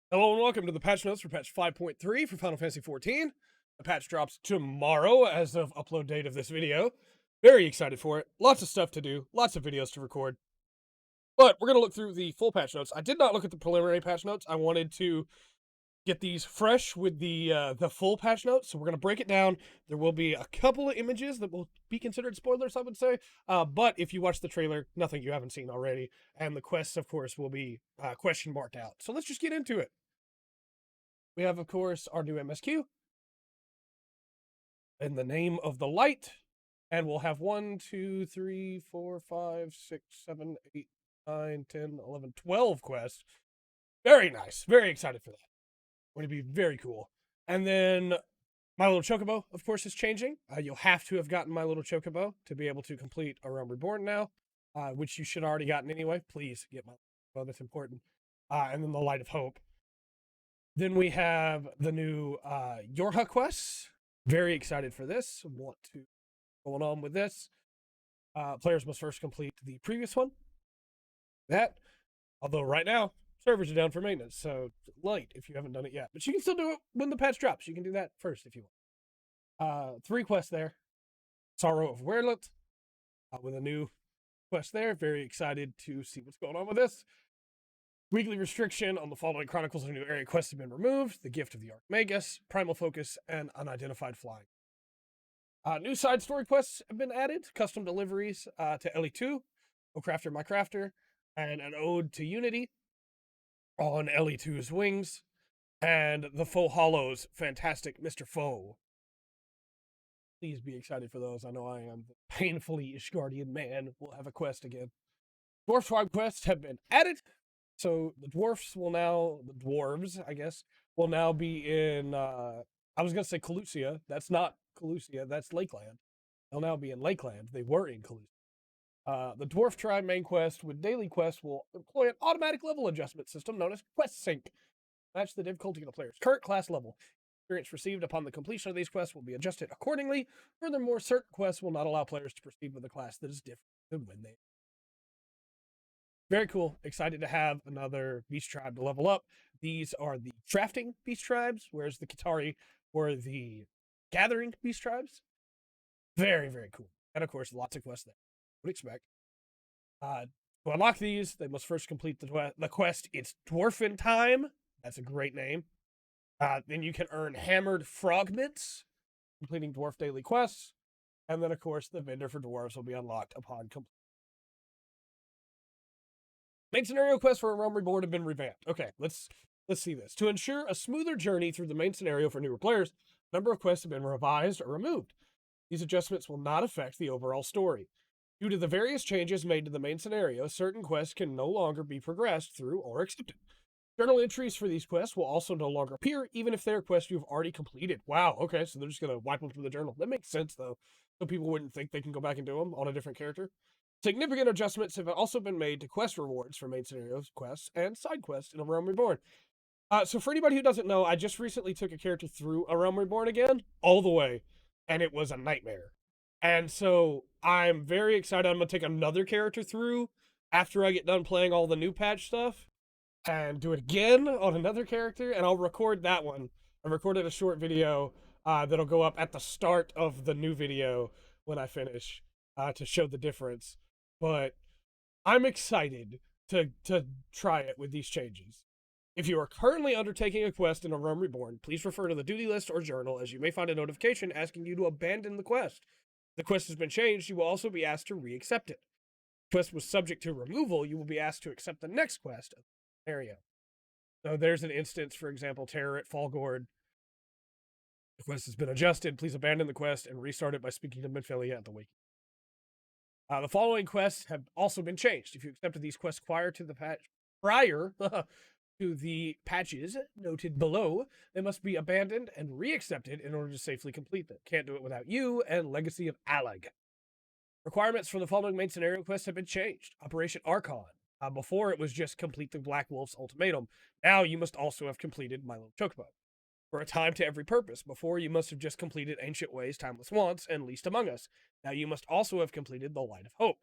Hello and welcome to the patch notes for patch 5.3 for Final Fantasy XIV. The patch drops tomorrow as of upload date of this video. Very excited for it. Lots of stuff to do, lots of videos to record. But we're going to look through the full patch notes. I did not look at the preliminary patch notes. I wanted to get these fresh with the full patch notes, so we're going to break it down. There will be a couple of images that will be considered spoilers, I would say. But if you watch the trailer, nothing you haven't seen already. And the quests, of course, will be question marked out. So let's just get into it. We have, of course, our new MSQ in the name of the light. And we'll have 1, 2, 3, 4, 5, 6, 7, 8, 9, 10, 11, 12 quests. Very nice. Very excited for that. Going to be very cool. And then My Little Chocobo, of course, is changing. You'll have to have gotten My Little Chocobo to be able to complete A Realm Reborn now, which you should have already gotten anyway. Please get My Little Chocobo. That's important. And then the Light of Hope. Then we have the new Yorha quests. Very excited for this. Want to going on with this. Players must first complete the previous one. That, although right now servers are down for maintenance, so light if you haven't done it yet. But you can still do it when the patch drops. You can do that first if you want. 3 quests there. Sorrow of Werlet with a new quest there. Very excited to see what's going on with this. Weekly restriction on the following Chronicles of New Area quests have been removed. The Gift of the Archmagus, Primal Focus, and Unidentified Flying. New side story quests have been added. Custom deliveries to LE2, O Crafter My Crafter, and an Ode to Unity on LE2's wings. And the Faux Hollows, Fantastic Mr. Foe. Please be excited for those. I know I am. The painfully Ishgardian man will have a quest again. Dwarf Tribe quests have been added. So the dwarves, I guess, will now be in, I was going to say Calusia. That's not Calusia, that's Lakeland. They'll now be in Lakeland. They were in Calusia. The dwarf tribe main quest with daily quests will employ an automatic level adjustment system known as Quest Sync. Match the difficulty of the player's current class level. Experience received upon the completion of these quests will be adjusted accordingly. Furthermore, certain quests will not allow players to proceed with a class that is different than when they. Very cool. Excited to have another beast tribe to level up. These are the drafting beast tribes, whereas the Qitari were the gathering beast tribes. Very, very cool. And of course, lots of quests there. Would expect. To unlock these, they must first complete the quest. It's Dwarfen Time. That's a great name. Then you can earn Hammered Fragments, completing dwarf daily quests. And then, of course, the vendor for dwarves will be unlocked upon completion. Main scenario quests for A Realm Reborn have been revamped. Okay, let's see this. To ensure a smoother journey through the main scenario for newer players, a number of quests have been revised or removed. These adjustments will not affect the overall story. Due to the various changes made to the main scenario, certain quests can no longer be progressed through or accepted. Journal entries for these quests will also no longer appear, even if they're quests you've already completed. Wow, okay, so they're just going to wipe them from the journal. That makes sense, though, so people wouldn't think they can go back and do them on a different character. Significant adjustments have also been made to quest rewards for main scenario quests and side quests in A Realm Reborn. So for anybody who doesn't know, I just recently took a character through A Realm Reborn again, all the way, and it was a nightmare. And so I'm very excited. I'm going to take another character through after I get done playing all the new patch stuff and do it again on another character, and I'll record that one. I recorded a short video that'll go up at the start of the new video when I finish to show the difference. But I'm excited to try it with these changes. If you are currently undertaking a quest in A Realm Reborn, please refer to the duty list or journal, as you may find a notification asking you to abandon the quest. If the quest has been changed, you will also be asked to re-accept it. If the quest was subject to removal, you will be asked to accept the next quest of the area. So there's an instance, for example, Terror at Fallgord. The quest has been adjusted. Please abandon the quest and restart it by speaking to Minfilia at the wiki. The following quests have also been changed. If you accepted these quests prior to the patches noted below, they must be abandoned and re-accepted in order to safely complete them. Can't do it without you and Legacy of Alag. Requirements for the following main scenario quests have been changed. Operation Archon. Before it was just complete the Black Wolf's ultimatum. Now you must also have completed My Little Chocobo. For a time to every purpose. Before, you must have just completed Ancient Ways, Timeless Wants, and Least Among Us. Now you must also have completed the Light of Hope.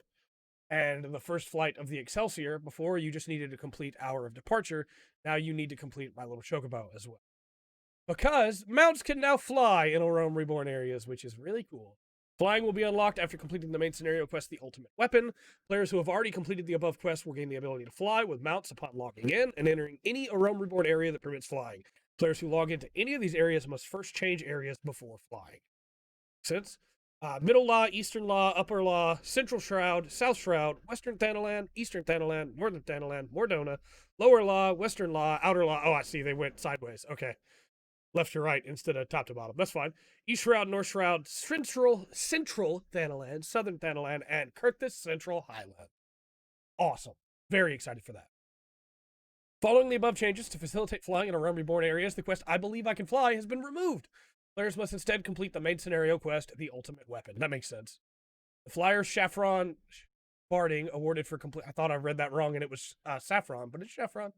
And the first flight of the Excelsior, before you just needed to complete Hour of Departure, now you need to complete My Little Chocobo as well. Because mounts can now fly in Realm Reborn areas, which is really cool. Flying will be unlocked after completing the main scenario quest, The Ultimate Weapon. Players who have already completed the above quest will gain the ability to fly with mounts upon logging in and entering any Realm Reborn area that permits flying. Players who log into any of these areas must first change areas before flying. Sense? Middle Law, Eastern Law, Upper Law, Central Shroud, South Shroud, Western Thanalan, Eastern Thanalan, Northern Thanalan, Mordona, Lower Law, Western Law, Outer Law. Oh, I see. They went sideways. Okay. Left to right instead of top to bottom. That's fine. East Shroud, North Shroud, Central Thanalan, Southern Thanalan, and Kurthus Central Highland. Awesome. Very excited for that. Following the above changes to facilitate flying in Realm Reborn areas, the quest I Believe I Can Fly has been removed. Players must instead complete the main scenario quest, The Ultimate Weapon. That makes sense. The flyer Saffron Barding awarded for complete. I thought I read that wrong and it was Saffron, but it's Saffron.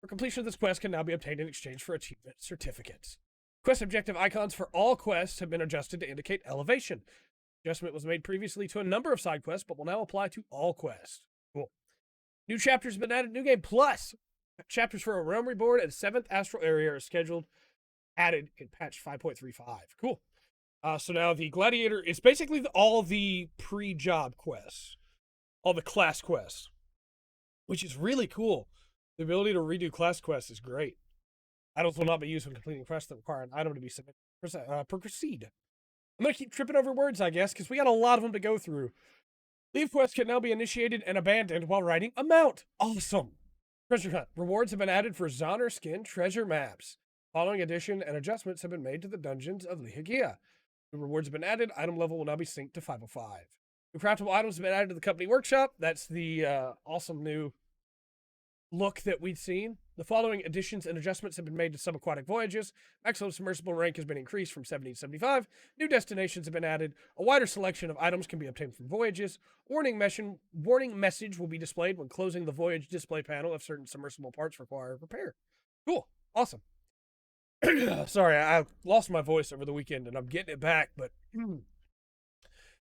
For completion of this quest can now be obtained in exchange for achievement certificates. Quest objective icons for all quests have been adjusted to indicate elevation. Adjustment was made previously to a number of side quests, but will now apply to all quests. Cool. New chapters have been added. New Game Plus. Chapters for A Realm Reborn and 7th Astral Area are scheduled, added in patch 5.35. Cool. So now the Gladiator is basically all the pre-job quests, all the class quests, which is really cool. The ability to redo class quests is great. Items will not be used when completing quests that require an item to be submitted. Proceed. I'm going to keep tripping over words, I guess, because we got a lot of them to go through. Leave quests can now be initiated and abandoned while riding a mount. Awesome. Treasure Hunt. Rewards have been added for Zoner Skin treasure maps. Following addition and adjustments have been made to the dungeons of Lihagia. The rewards have been added. Item level will now be synced to 505. New craftable items have been added to the company workshop. That's the awesome new look that we'd seen. The following additions and adjustments have been made to subaquatic voyages. Maximum submersible rank has been increased from 70 to 75. New destinations have been added. A wider selection of items can be obtained from voyages. Warning message will be displayed when closing the voyage display panel if certain submersible parts require repair. Cool. Awesome. Sorry, I lost my voice over the weekend and I'm getting it back, but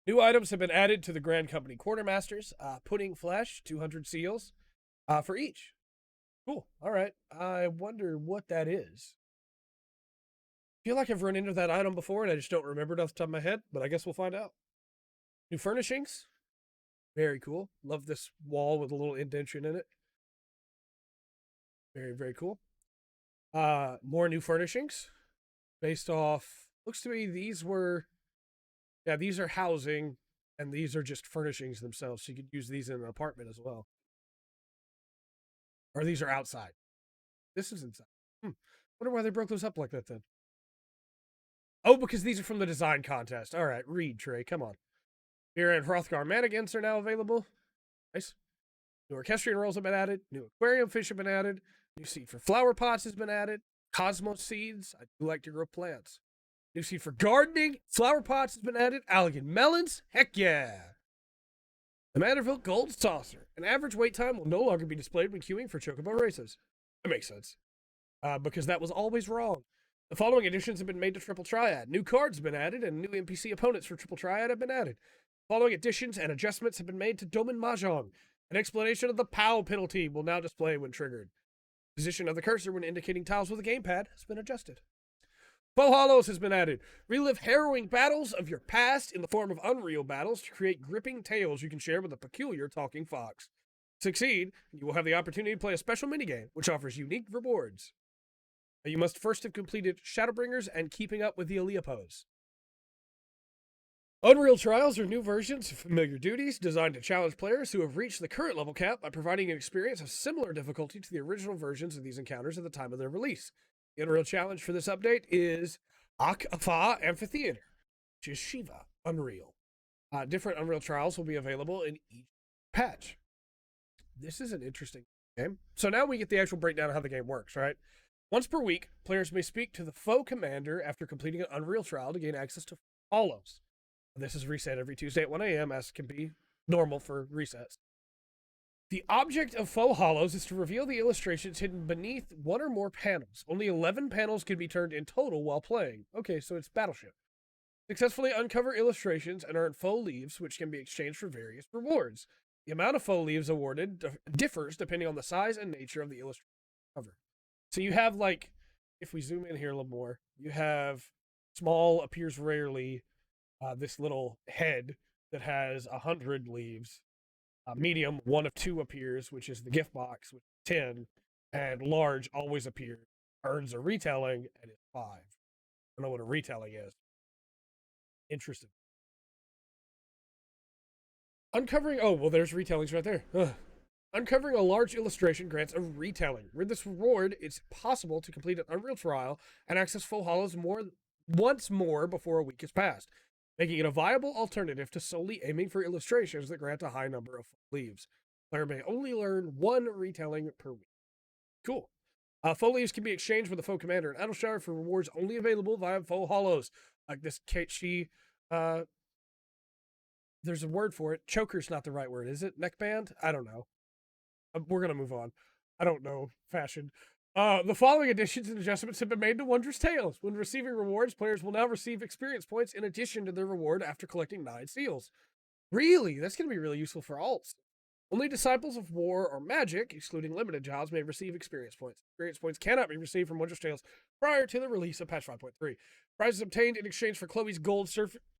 new items have been added to the Grand Company Quartermasters. Pudding flesh, 200 seals for each. Cool. All right. I wonder what that is. I feel like I've run into that item before and I just don't remember it off the top of my head, but I guess we'll find out. New furnishings. Very cool. Love this wall with a little indentation in it. Very, very cool. More new furnishings based off, looks to me these are housing and these are just furnishings themselves. So you could use these in an apartment as well. Or these are outside. This is inside. Wonder why they broke those up like that then. Oh, because these are from the design contest. All right, read, Trey. Come on. Here and Hrothgar Manigants are now available. Nice. New orchestrion rolls have been added. New aquarium fish have been added. New seed for flower pots has been added. Cosmos seeds. I do like to grow plants. New seed for gardening. Flower pots has been added. Allegan melons. Heck yeah. The Manderville Gold Saucer. An average wait time will no longer be displayed when queuing for Chocobo races. That makes sense. Because that was always wrong. The following additions have been made to Triple Triad. New cards have been added, and new NPC opponents for Triple Triad have been added. Following additions and adjustments have been made to Domin Mahjong. An explanation of the POW penalty will now display when triggered. Position of the cursor when indicating tiles with a gamepad has been adjusted. Faux Hollows has been added. Relive harrowing battles of your past in the form of Unreal battles to create gripping tales you can share with a peculiar talking fox. Succeed, and you will have the opportunity to play a special minigame, which offers unique rewards. You must first have completed Shadowbringers and Keeping Up with the Aleopos. Unreal Trials are new versions of familiar duties designed to challenge players who have reached the current level cap by providing an experience of similar difficulty to the original versions of these encounters at the time of their release. The Unreal challenge for this update is Ak-Afa Amphitheater, which is Shiva Unreal. Different Unreal Trials will be available in each patch. This is an interesting game. So now we get the actual breakdown of how the game works, right? Once per week, players may speak to the foe commander after completing an Unreal trial to gain access to hollows. This is reset every Tuesday at 1 a.m., as can be normal for resets. The object of faux hollows is to reveal the illustrations hidden beneath one or more panels. Only 11 panels can be turned in total while playing. Okay, so it's Battleship. Successfully uncover illustrations and earn faux leaves, which can be exchanged for various rewards. The amount of faux leaves awarded differs depending on the size and nature of the illustration cover. So you have, like, if we zoom in here a little more, you have small appears rarely, this little head that has 100 leaves. Medium, 1 of 2 appears, which is the gift box with 10, and large always appears, earns a retelling, and is 5. I don't know what a retelling is. Interesting. Uncovering, oh, well, there's retellings right there. Ugh. Uncovering a large illustration grants a retelling. With this reward, it's possible to complete an Unreal trial and access full hollows once more before a week has passed, making it a viable alternative to solely aiming for illustrations that grant a high number of full leaves. Player may only learn 1 retelling per week. Cool. Full leaves can be exchanged with a foe commander in Idleshire for rewards only available via full hollows. Like this, there's a word for it. Choker's not the right word, is it? Neckband? I don't know. We're going to move on. I don't know fashion. The following additions and adjustments have been made to Wondrous Tales. When receiving rewards, players will now receive experience points in addition to their reward after collecting 9 seals. Really? That's going to be really useful for alts. Only Disciples of War or Magic, excluding limited jobs, may receive experience points. Experience points cannot be received from Wondrous Tales prior to the release of patch 5.3. Prizes obtained in exchange for Chloe's gold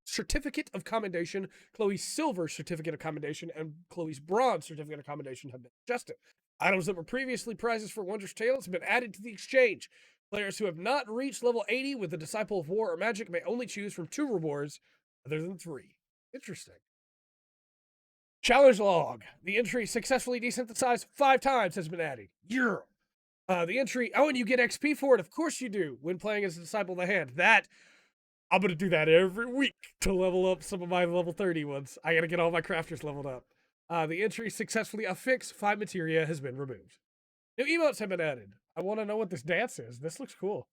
certificate of commendation, Chloe's silver certificate of commendation, and Chloe's bronze certificate of commendation have been adjusted. Items that were previously prizes for Wondrous Tales have been added to the exchange. Players who have not reached level 80 with the Disciple of War or Magic may only choose from 2 rewards rather than 3. Interesting. Challenge log. The entry successfully desynthesized 5 times has been added. Yeah. The entry, oh, and you get XP for it. Of course you do when playing as a Disciple of the Hand. I'm going to do that every week to level up some of my level 30 ones. I got to get all my crafters leveled up. The entry successfully affixed 5 materia has been removed. New emotes have been added. I want to know what this dance is. This looks cool.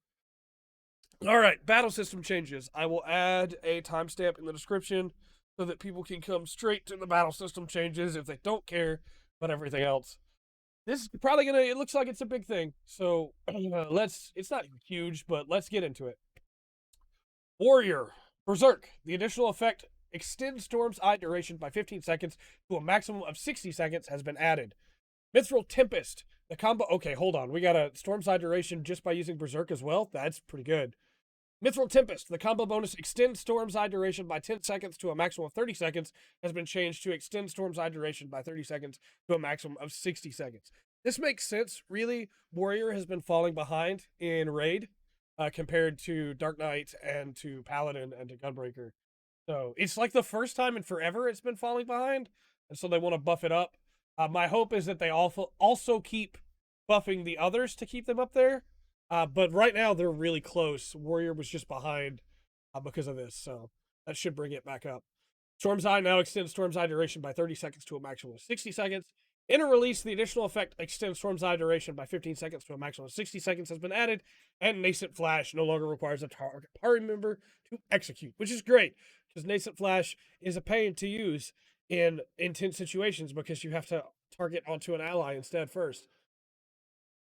All right, battle system changes. I will add a timestamp in the description so that people can come straight to the battle system changes if they don't care about everything else. This is probably going to, it looks like it's a big thing. So it's not huge, but let's get into it. Warrior. Berserk. The additional effect extends Storm's Eye duration by 15 seconds to a maximum of 60 seconds has been added. Mithral Tempest. The combo, okay, hold on. We got a Storm's Eye duration just by using Berserk as well. That's pretty good. Mithral Tempest, the combo bonus extends Storm's Eye duration by 10 seconds to a maximum of 30 seconds, has been changed to extend Storm's Eye duration by 30 seconds to a maximum of 60 seconds. This makes sense, really. Warrior has been falling behind in Raid compared to Dark Knight and to Paladin and to Gunbreaker. So it's like the first time in forever it's been falling behind, and so they want to buff it up. My hope is that they also keep buffing the others to keep them up there. But right now, they're really close. Warrior was just behind because of this, so that should bring it back up. Storm's Eye now extends Storm's Eye duration by 30 seconds to a maximum of 60 seconds. In a release, the additional effect extends Storm's Eye duration by 15 seconds to a maximum of 60 seconds has been added, and Nascent Flash no longer requires a target party member to execute, which is great, because Nascent Flash is a pain to use in intense situations because you have to target onto an ally instead first.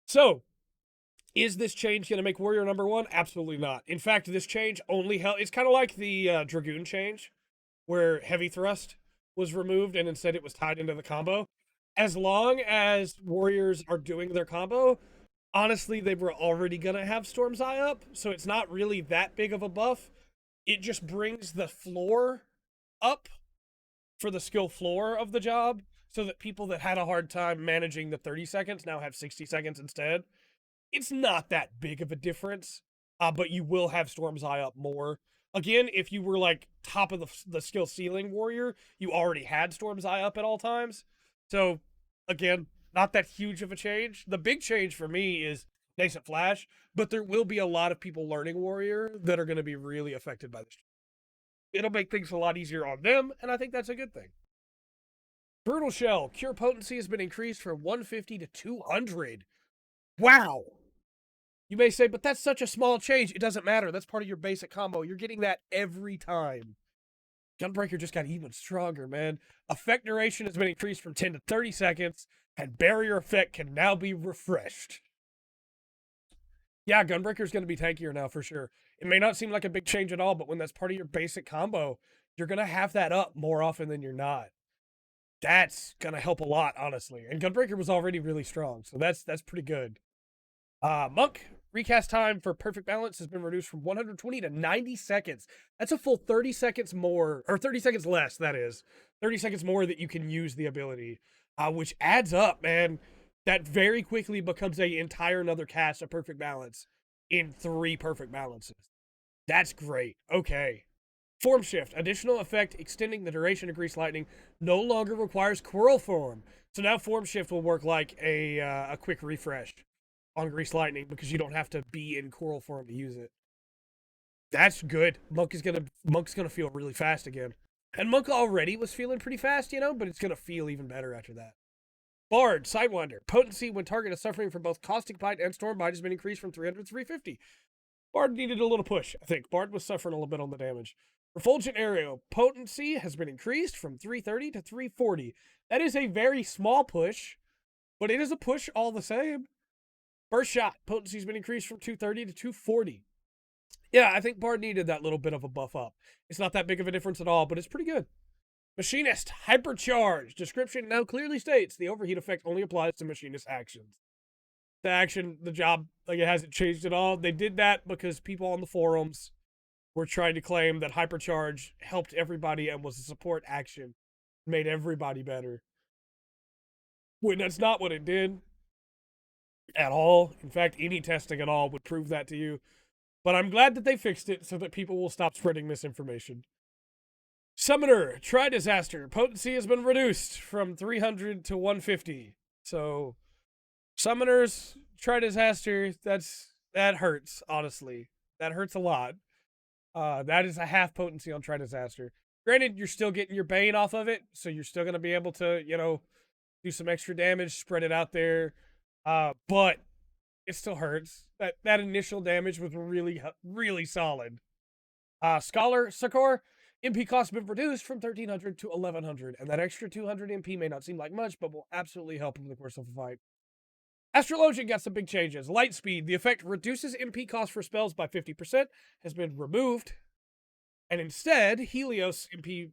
So, is this change going to make Warrior number 1? Absolutely not. In fact, this change only it's kind of like the Dragoon change, where Heavy Thrust was removed and instead it was tied into the combo. As long as Warriors are doing their combo, honestly, they were already going to have Storm's Eye up, so it's not really that big of a buff. It just brings the floor up for the skill floor of the job, so that people that had a hard time managing the 30 seconds now have 60 seconds instead. It's not that big of a difference, but you will have Storm's Eye up more. Again, if you were like top of the skill ceiling warrior, you already had Storm's Eye up at all times. So, again, not that huge of a change. The big change for me is Nascent Flash, but there will be a lot of people learning warrior that are going to be really affected by this. It'll make things a lot easier on them, and I think that's a good thing. Brutal Shell. Cure potency has been increased from 150 to 200. Wow. You may say, but that's such a small change. It doesn't matter. That's part of your basic combo. You're getting that every time. Gunbreaker just got even stronger, man. Effect duration has been increased from 10 to 30 seconds, and barrier effect can now be refreshed. Yeah, Gunbreaker's going to be tankier now for sure. It may not seem like a big change at all, but when that's part of your basic combo, you're going to have that up more often than you're not. That's gonna help a lot, honestly. And Gunbreaker was already really strong, so that's pretty good. Monk, recast time for perfect balance has been reduced from 120 to 90 seconds. That's a full 30 seconds more, or 30 seconds less, that is. 30 seconds more that you can use the ability, which adds up, man. That very quickly becomes a entire another cast of perfect balance in 3 perfect balances. That's great. Okay. Form shift. Additional effect extending the duration of Grease Lightning no longer requires Quirl form. So now form shift will work like a quick refresh on Grease Lightning because you don't have to be in Quirl form to use it. That's good. Monk's gonna feel really fast again. And Monk already was feeling pretty fast, but it's gonna feel even better after that. Bard, Sidewinder. Potency when target is suffering from both Caustic Bite and Storm Bite has been increased from 300 to 350. Bard needed a little push, I think. Bard was suffering a little bit on the damage. Refulgent Arrow. Potency has been increased from 330 to 340. That is a very small push, but it is a push all the same. Burst Shot. Potency has been increased from 230 to 240. Yeah, I think Bard needed that little bit of a buff up. It's not that big of a difference at all, but it's pretty good. Machinist. Hypercharge. Description now clearly states the overheat effect only applies to Machinist actions. The job, like, it hasn't changed at all. They did that because people on the forums were trying to claim that Hypercharge helped everybody and was a support action, made everybody better. When that's not what it did at all. In fact, any testing at all would prove that to you. But I'm glad that they fixed it so that people will stop spreading misinformation. Summoner, Try Disaster. Potency has been reduced from 300 to 150. So, Summoners, Try Disaster, that hurts, honestly. That hurts a lot. That is a half potency on Try Disaster. Granted, you're still getting your Bane off of it, so you're still going to be able to, do some extra damage, spread it out there. But it still hurts. That initial damage was really, really solid. Scholar, Sakor, MP cost has been reduced from 1300 to 1100, and that extra 200 MP may not seem like much, but will absolutely help in the course of a fight. Astrologian got some big changes. Light Speed, the effect reduces MP cost for spells by 50%, has been removed. And instead, Helios MP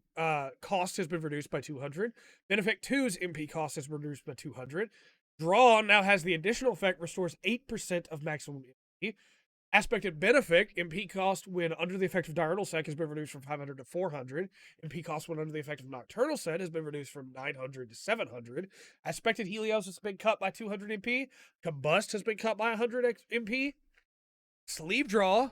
cost has been reduced by 200. Benefic 2's MP cost has been reduced by 200. Draw now has the additional effect, restores 8% of maximum MP. Aspected Benefic, MP cost when under the effect of Diurnal Set has been reduced from 500 to 400. MP cost when under the effect of Nocturnal Set has been reduced from 900 to 700. Aspected Helios has been cut by 200 MP. Combust has been cut by 100 MP. Sleeve Draw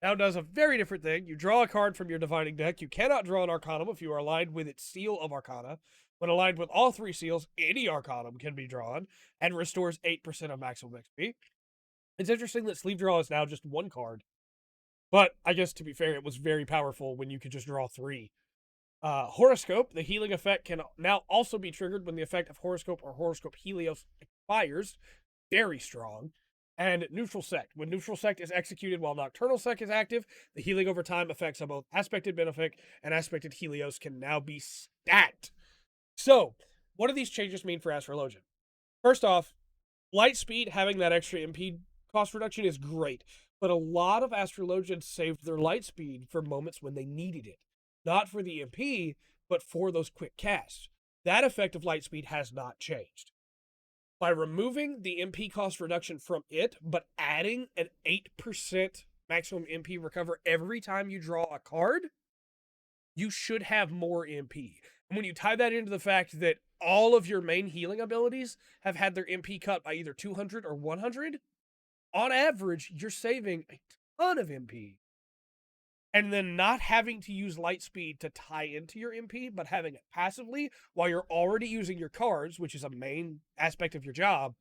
now does a very different thing. You draw a card from your Divining deck. You cannot draw an Arcanum if you are aligned with its seal of Arcana. When aligned with all 3 seals, any Arcanum can be drawn and restores 8% of maximum XP. It's interesting that Sleeve Draw is now just 1 card. But I guess, to be fair, it was very powerful when you could just draw 3. Horoscope, the healing effect can now also be triggered when the effect of Horoscope or Horoscope Helios expires. Very strong. And Neutral Sect. When Neutral Sect is executed while Nocturnal Sect is active, the healing over time effects on both Aspected Benefic and Aspected Helios can now be stacked. So, what do these changes mean for Astrologian? First off, Light Speed having that extra MP cost reduction is great, but a lot of Astrologians saved their Light Speed for moments when they needed it. Not for the MP, but for those quick casts. That effect of Light Speed has not changed. By removing the MP cost reduction from it, but adding an 8% maximum MP recover every time you draw a card, you should have more MP. And when you tie that into the fact that all of your main healing abilities have had their MP cut by either 200 or 100, on average, you're saving a ton of MP. And then not having to use Light Speed to tie into your MP, but having it passively while you're already using your cards, which is a main aspect of your job,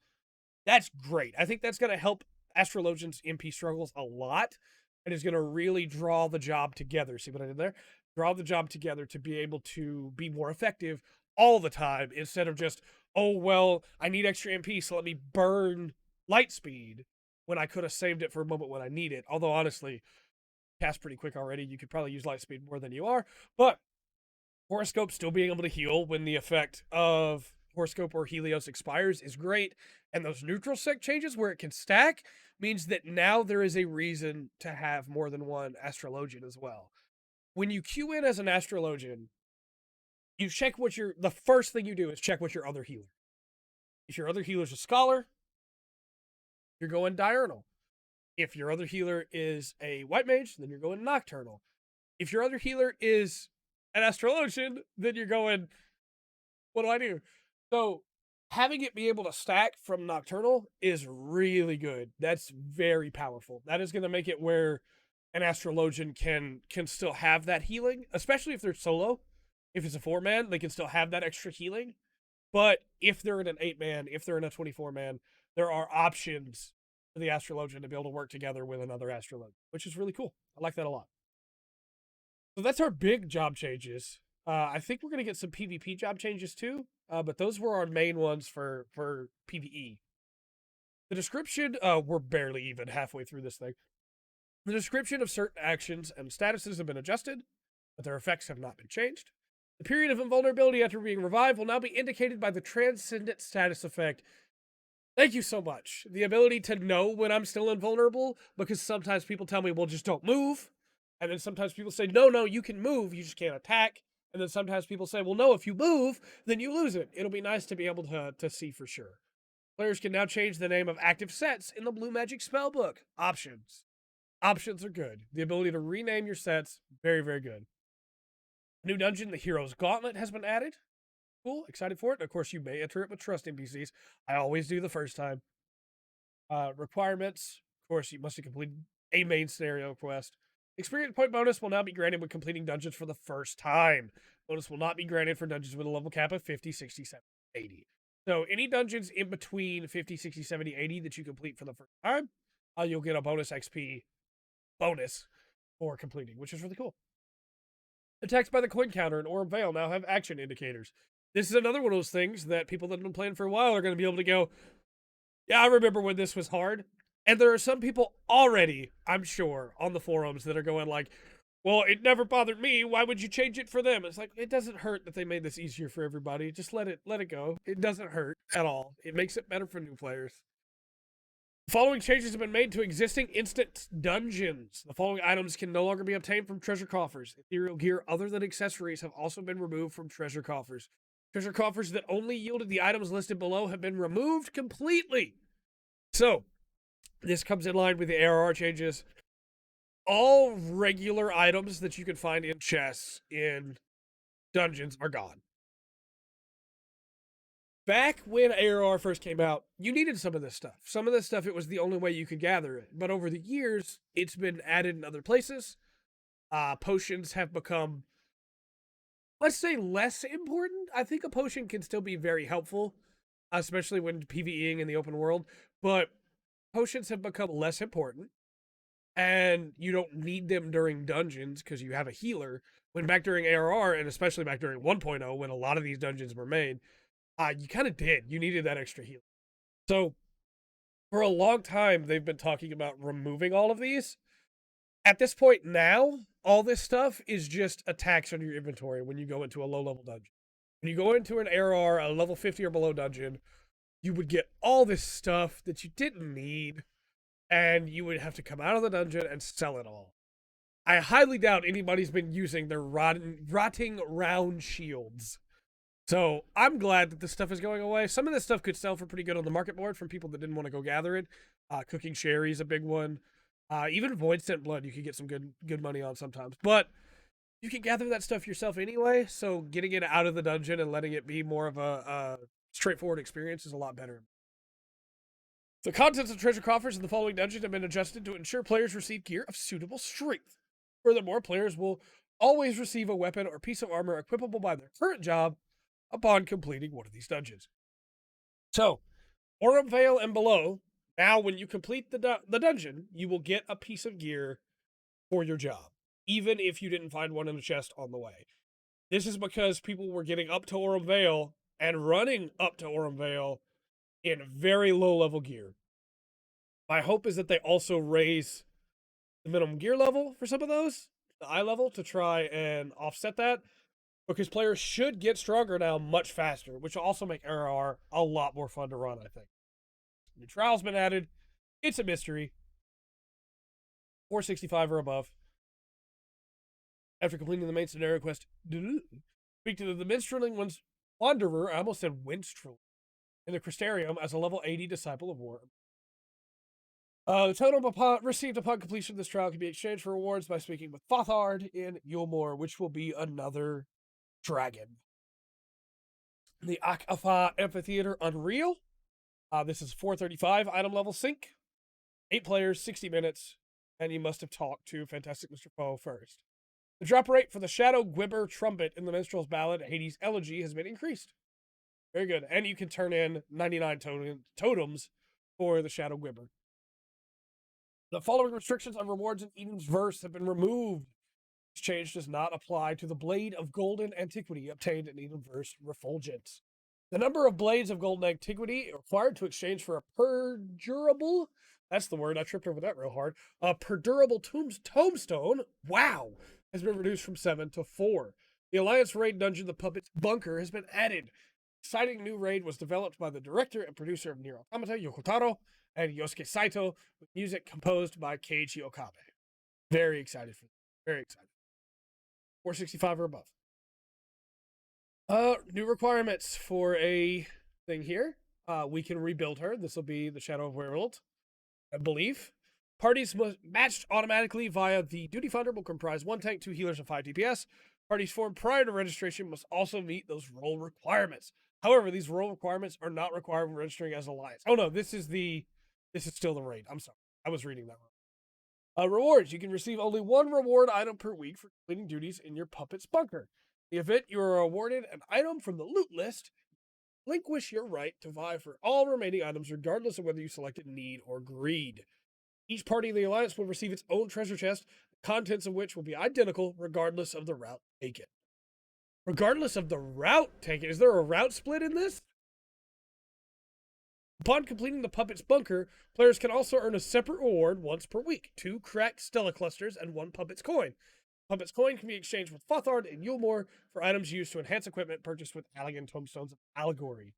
that's great. I think that's going to help Astrologian's MP struggles a lot and is going to really draw the job together. See what I did there? Draw the job together to be able to be more effective all the time instead of just, oh, well, I need extra MP, so let me burn Light Speed when I could have saved it for a moment when I need it. Although, honestly, cast pretty quick already. You could probably use Light Speed more than you are. But Horoscope still being able to heal when the effect of Horoscope or Helios expires is great. And those Neutral Sect changes where it can stack means that now there is a reason to have more than one Astrologian as well. When you queue in as an Astrologian, you check what the first thing you do is check what your other healer. If your other healer's a scholar, you're going diurnal. If your other healer is a white mage, then you're going nocturnal. If your other healer is an astrologian, then you're going, what do I do? So having it be able to stack from nocturnal is really good. That's very powerful. That is going to make it where an astrologian can still have that healing, especially if they're solo. If it's a 4-man, they can still have that extra healing. But if they're in an 8-man, if they're in a 24-man, there are options for the astrologian to be able to work together with another astrologian, which is really cool. I like that a lot. So that's our big job changes. I think we're going to get some PvP job changes too, but those were our main ones for PvE. The description, we're barely even halfway through this thing. The description of certain actions and statuses have been adjusted, but their effects have not been changed. The period of invulnerability after being revived will now be indicated by the Transcendent status effect. Thank you so much. The ability to know when I'm still invulnerable, because sometimes people tell me, well, just don't move. And then sometimes people say, no, you can move, you just can't attack. And then sometimes people say, well, no, if you move, then you lose it. It'll be nice to be able to see for sure. Players can now change the name of active sets in the Blue Magic Spellbook. Options. Options are good. The ability to rename your sets, very, very good. New dungeon, the Hero's Gauntlet, has been added. Cool, excited for it. Of course, you may enter it with trust NPCs. I always do the first time. Requirements, of course, you must have completed a main scenario quest. Experience point bonus will now be granted when completing dungeons for the first time. Bonus will not be granted for dungeons with a level cap of 50, 60, 70, 80. So any dungeons in between 50, 60, 70, 80 that you complete for the first time, you'll get a bonus XP bonus for completing, which is really cool. Attacks by the coin counter and Orb Veil now have action indicators. This is another one of those things that people that have been playing for a while are going to be able to go, yeah, I remember when this was hard. And there are some people already, I'm sure, on the forums that are going like, well, it never bothered me. Why would you change it for them? It's like, it doesn't hurt that they made this easier for everybody. Just let it go. It doesn't hurt at all. It makes it better for new players. The following changes have been made to existing instant dungeons. The following items can no longer be obtained from treasure coffers. Ethereal gear other than accessories have also been removed from treasure coffers. Treasure coffers that only yielded the items listed below have been removed completely. So, this comes in line with the ARR changes. All regular items that you can find in chests in dungeons are gone. Back when ARR first came out, you needed some of this stuff. Some of this stuff, it was the only way you could gather it. But over the years, it's been added in other places. Potions have become, let's say, less important. I think a potion can still be very helpful, especially when PvEing in the open world. But potions have become less important. And you don't need them during dungeons because you have a healer. When back during ARR, and especially back during 1.0, when a lot of these dungeons were made, you kind of did. You needed that extra heal. So, for a long time, they've been talking about removing all of these. At this point now, all this stuff is just attacks on your inventory when you go into a low-level dungeon. When you go into an ARR, a level 50 or below dungeon, you would get all this stuff that you didn't need, and you would have to come out of the dungeon and sell it all. I highly doubt anybody's been using their rotting round shields. So I'm glad that this stuff is going away. Some of this stuff could sell for pretty good on the market board from people that didn't want to go gather it. Cooking Sherry is a big one. Even Void Scent Blood you could get some good money on sometimes. But you can gather that stuff yourself anyway, so getting it out of the dungeon and letting it be more of a straightforward experience is a lot better. The contents of treasure coffers in the following dungeon have been adjusted to ensure players receive gear of suitable strength. Furthermore, players will always receive a weapon or piece of armor equipable by their current job upon completing one of these dungeons. So, Orb Veil and below, now when you complete the dungeon, you will get a piece of gear for your job, even if you didn't find one in the chest on the way. This is because people were getting up to Orb Veil and running up to Orb Veil in very low-level gear. My hope is that they also raise the minimum gear level for some of those, the eye level, to try and offset that. Because players should get stronger now much faster, which will also make RR a lot more fun to run, I think. New trial's been added. It's a mystery. 465 or above. After completing the main scenario quest, being Speak to the Minstreling Wanderer, I almost said Winstrel, in the Crystarium as a level 80 Disciple of War. The totem received upon completion of this trial can be exchanged for rewards by speaking with Hrothgar in Yulmore, which will be another dragon. The Akafa Amphitheater Unreal. This is 435 item level sync. 8 players, 60 minutes, and you must have talked to Fantastic Mr. Poe first. The drop rate for the Shadow Gwibber Trumpet in the Minstrel's Ballad, Hades Elegy, has been increased. Very good. And you can turn in 99 totems for the Shadow Gwibber. The following restrictions on rewards in Eden's Verse have been removed. This change does not apply to the Blade of Golden Antiquity obtained in Eden's Verse Refulgence. The number of Blades of Golden Antiquity required to exchange for a perdurable, that's the word, I tripped over that real hard, a perdurable tombstone, wow, has been reduced from 7 to 4. The Alliance Raid Dungeon, the Puppet's Bunker, has been added. Exciting new raid was developed by the director and producer of Nier Automata, Yoko Taro, and Yosuke Saito, with music composed by Keiji Okabe. Very excited for that. Very excited. 465 or above. New requirements for a thing here. We can rebuild her. This will be the Shadow of Werewolf, I believe. Parties matched automatically via the Duty Finder will comprise 1 tank, 2 healers, and 5 DPS. Parties formed prior to registration must also meet those role requirements. However, these role requirements are not required when registering as Alliance. Oh no, this is still the raid. I'm sorry. I was reading that wrong. Rewards. You can receive only 1 reward item per week for completing duties in your Puppet's Bunker. In the event you are awarded an item from the loot list, relinquish your right to vie for all remaining items regardless of whether you selected need or greed. Each party in the Alliance will receive its own treasure chest, the contents of which will be identical regardless of the route taken. Regardless of the route taken. Is there a route split in this? Upon completing the Puppet's Bunker, players can also earn a separate reward once per week. 2 cracked Stella Clusters and 1 Puppet's Coin. Puppet's Coin can be exchanged with Hrothgar in Yulmore for items used to enhance equipment purchased with Allegan Tombstones of Allegory.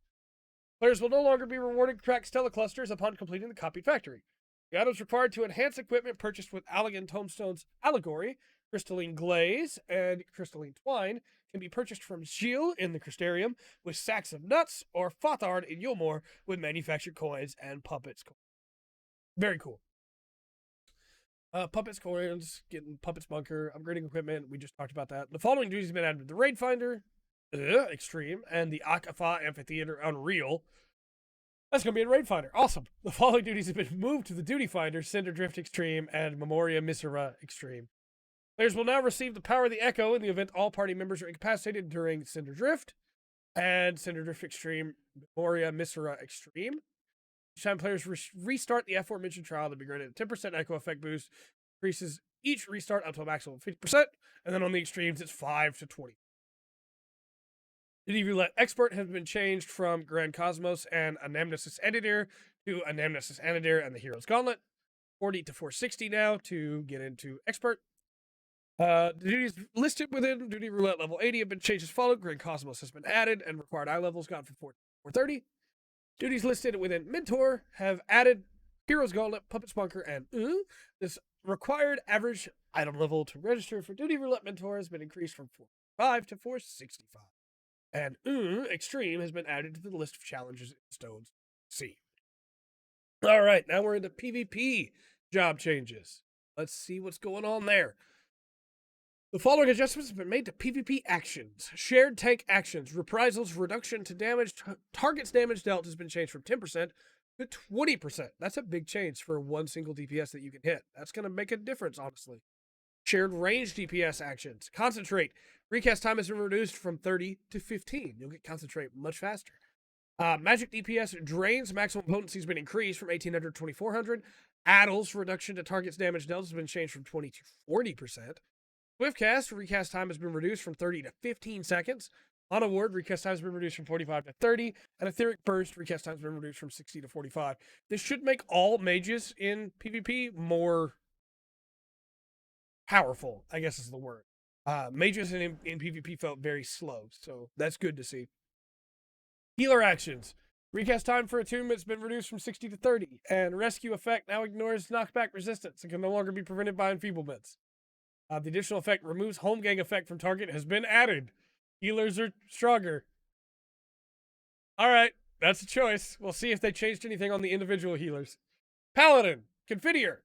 Players will no longer be rewarded cracked Stella Clusters upon completing the Copied Factory. The items required to enhance equipment purchased with Allegan Tombstones Allegory, Crystalline Glaze, and Crystalline Twine can be purchased from Gilles in the Crystarium with sacks of nuts, or Hrothgar in Yulmore with manufactured coins and Puppets coins. Very cool. Puppets coins, getting Puppets Bunker, upgrading equipment. We just talked about that. The following duties have been added to the Raid Finder, Extreme, and the Akafa Amphitheater Unreal. That's going to be in Raid Finder. Awesome. The following duties have been moved to the Duty Finder, Cinder Drift Extreme, and Memoria Misera Extreme. Players will now receive the Power of the Echo in the event all party members are incapacitated during Cinder Drift and Cinder Drift Extreme, Memoria Misera Extreme. Each time players restart the aforementioned trial, they'll be granted a 10% Echo Effect boost. Increases each restart up to a maximum of 50%, and then on the extremes, it's 5 to 20. The Roulette Expert has been changed from Grand Cosmos and Anamnesis Editor to Anamnesis Editor and the Hero's Gauntlet. 40 to 460 now to get into Expert. The duties listed within Duty Roulette level 80 have been changed as follows. Grand Cosmos has been added and required eye levels gone from 4 to 430. Duties listed within Mentor have added Hero's Gauntlet, Puppet's Bunker, and this required average item level to register for Duty Roulette Mentor has been increased from 405 to 465. And Extreme has been added to the list of challenges in Stones C. All right, now we're into PvP job changes. Let's see what's going on there. The following adjustments have been made to PvP actions. Shared tank actions. Reprisals reduction to damage. Target's damage dealt has been changed from 10% to 20%. That's a big change for one single DPS that you can hit. That's going to make a difference, honestly. Shared range DPS actions. Concentrate. Recast time has been reduced from 30 to 15. You'll get concentrate much faster. Magic DPS drains maximum potency has been increased from 1800 to 2400. Addles reduction to target's damage dealt has been changed from 20 to 40%. Swiftcast recast time has been reduced from 30 to 15 seconds. On a word, recast time has been reduced from 45 to 30. And Etheric Burst recast time has been reduced from 60 to 45. This should make all mages in PvP more powerful, I guess is the word. Mages in PvP felt very slow, so that's good to see. Healer actions. Recast time for attunement has been reduced from 60 to 30, and rescue effect now ignores knockback resistance and can no longer be prevented by enfeeblements. The additional effect removes home gang effect from target has been added. Healers are stronger. All right, that's a choice. We'll see if they changed anything on the individual healers. Paladin, Confiteor,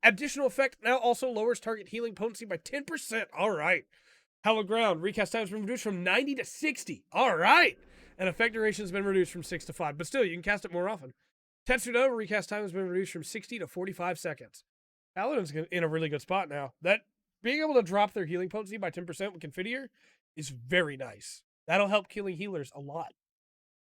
additional effect now also lowers target healing potency by 10%. All right. Hallowed Ground, recast time has been reduced from 90 to 60. All right. And effect duration has been reduced from 6 to 5, but still, you can cast it more often. Tetsudo, recast time has been reduced from 60 to 45 seconds. Paladin's in a really good spot now. That being able to drop their healing potency by 10% with Confiteor is very nice. That'll help killing healers a lot.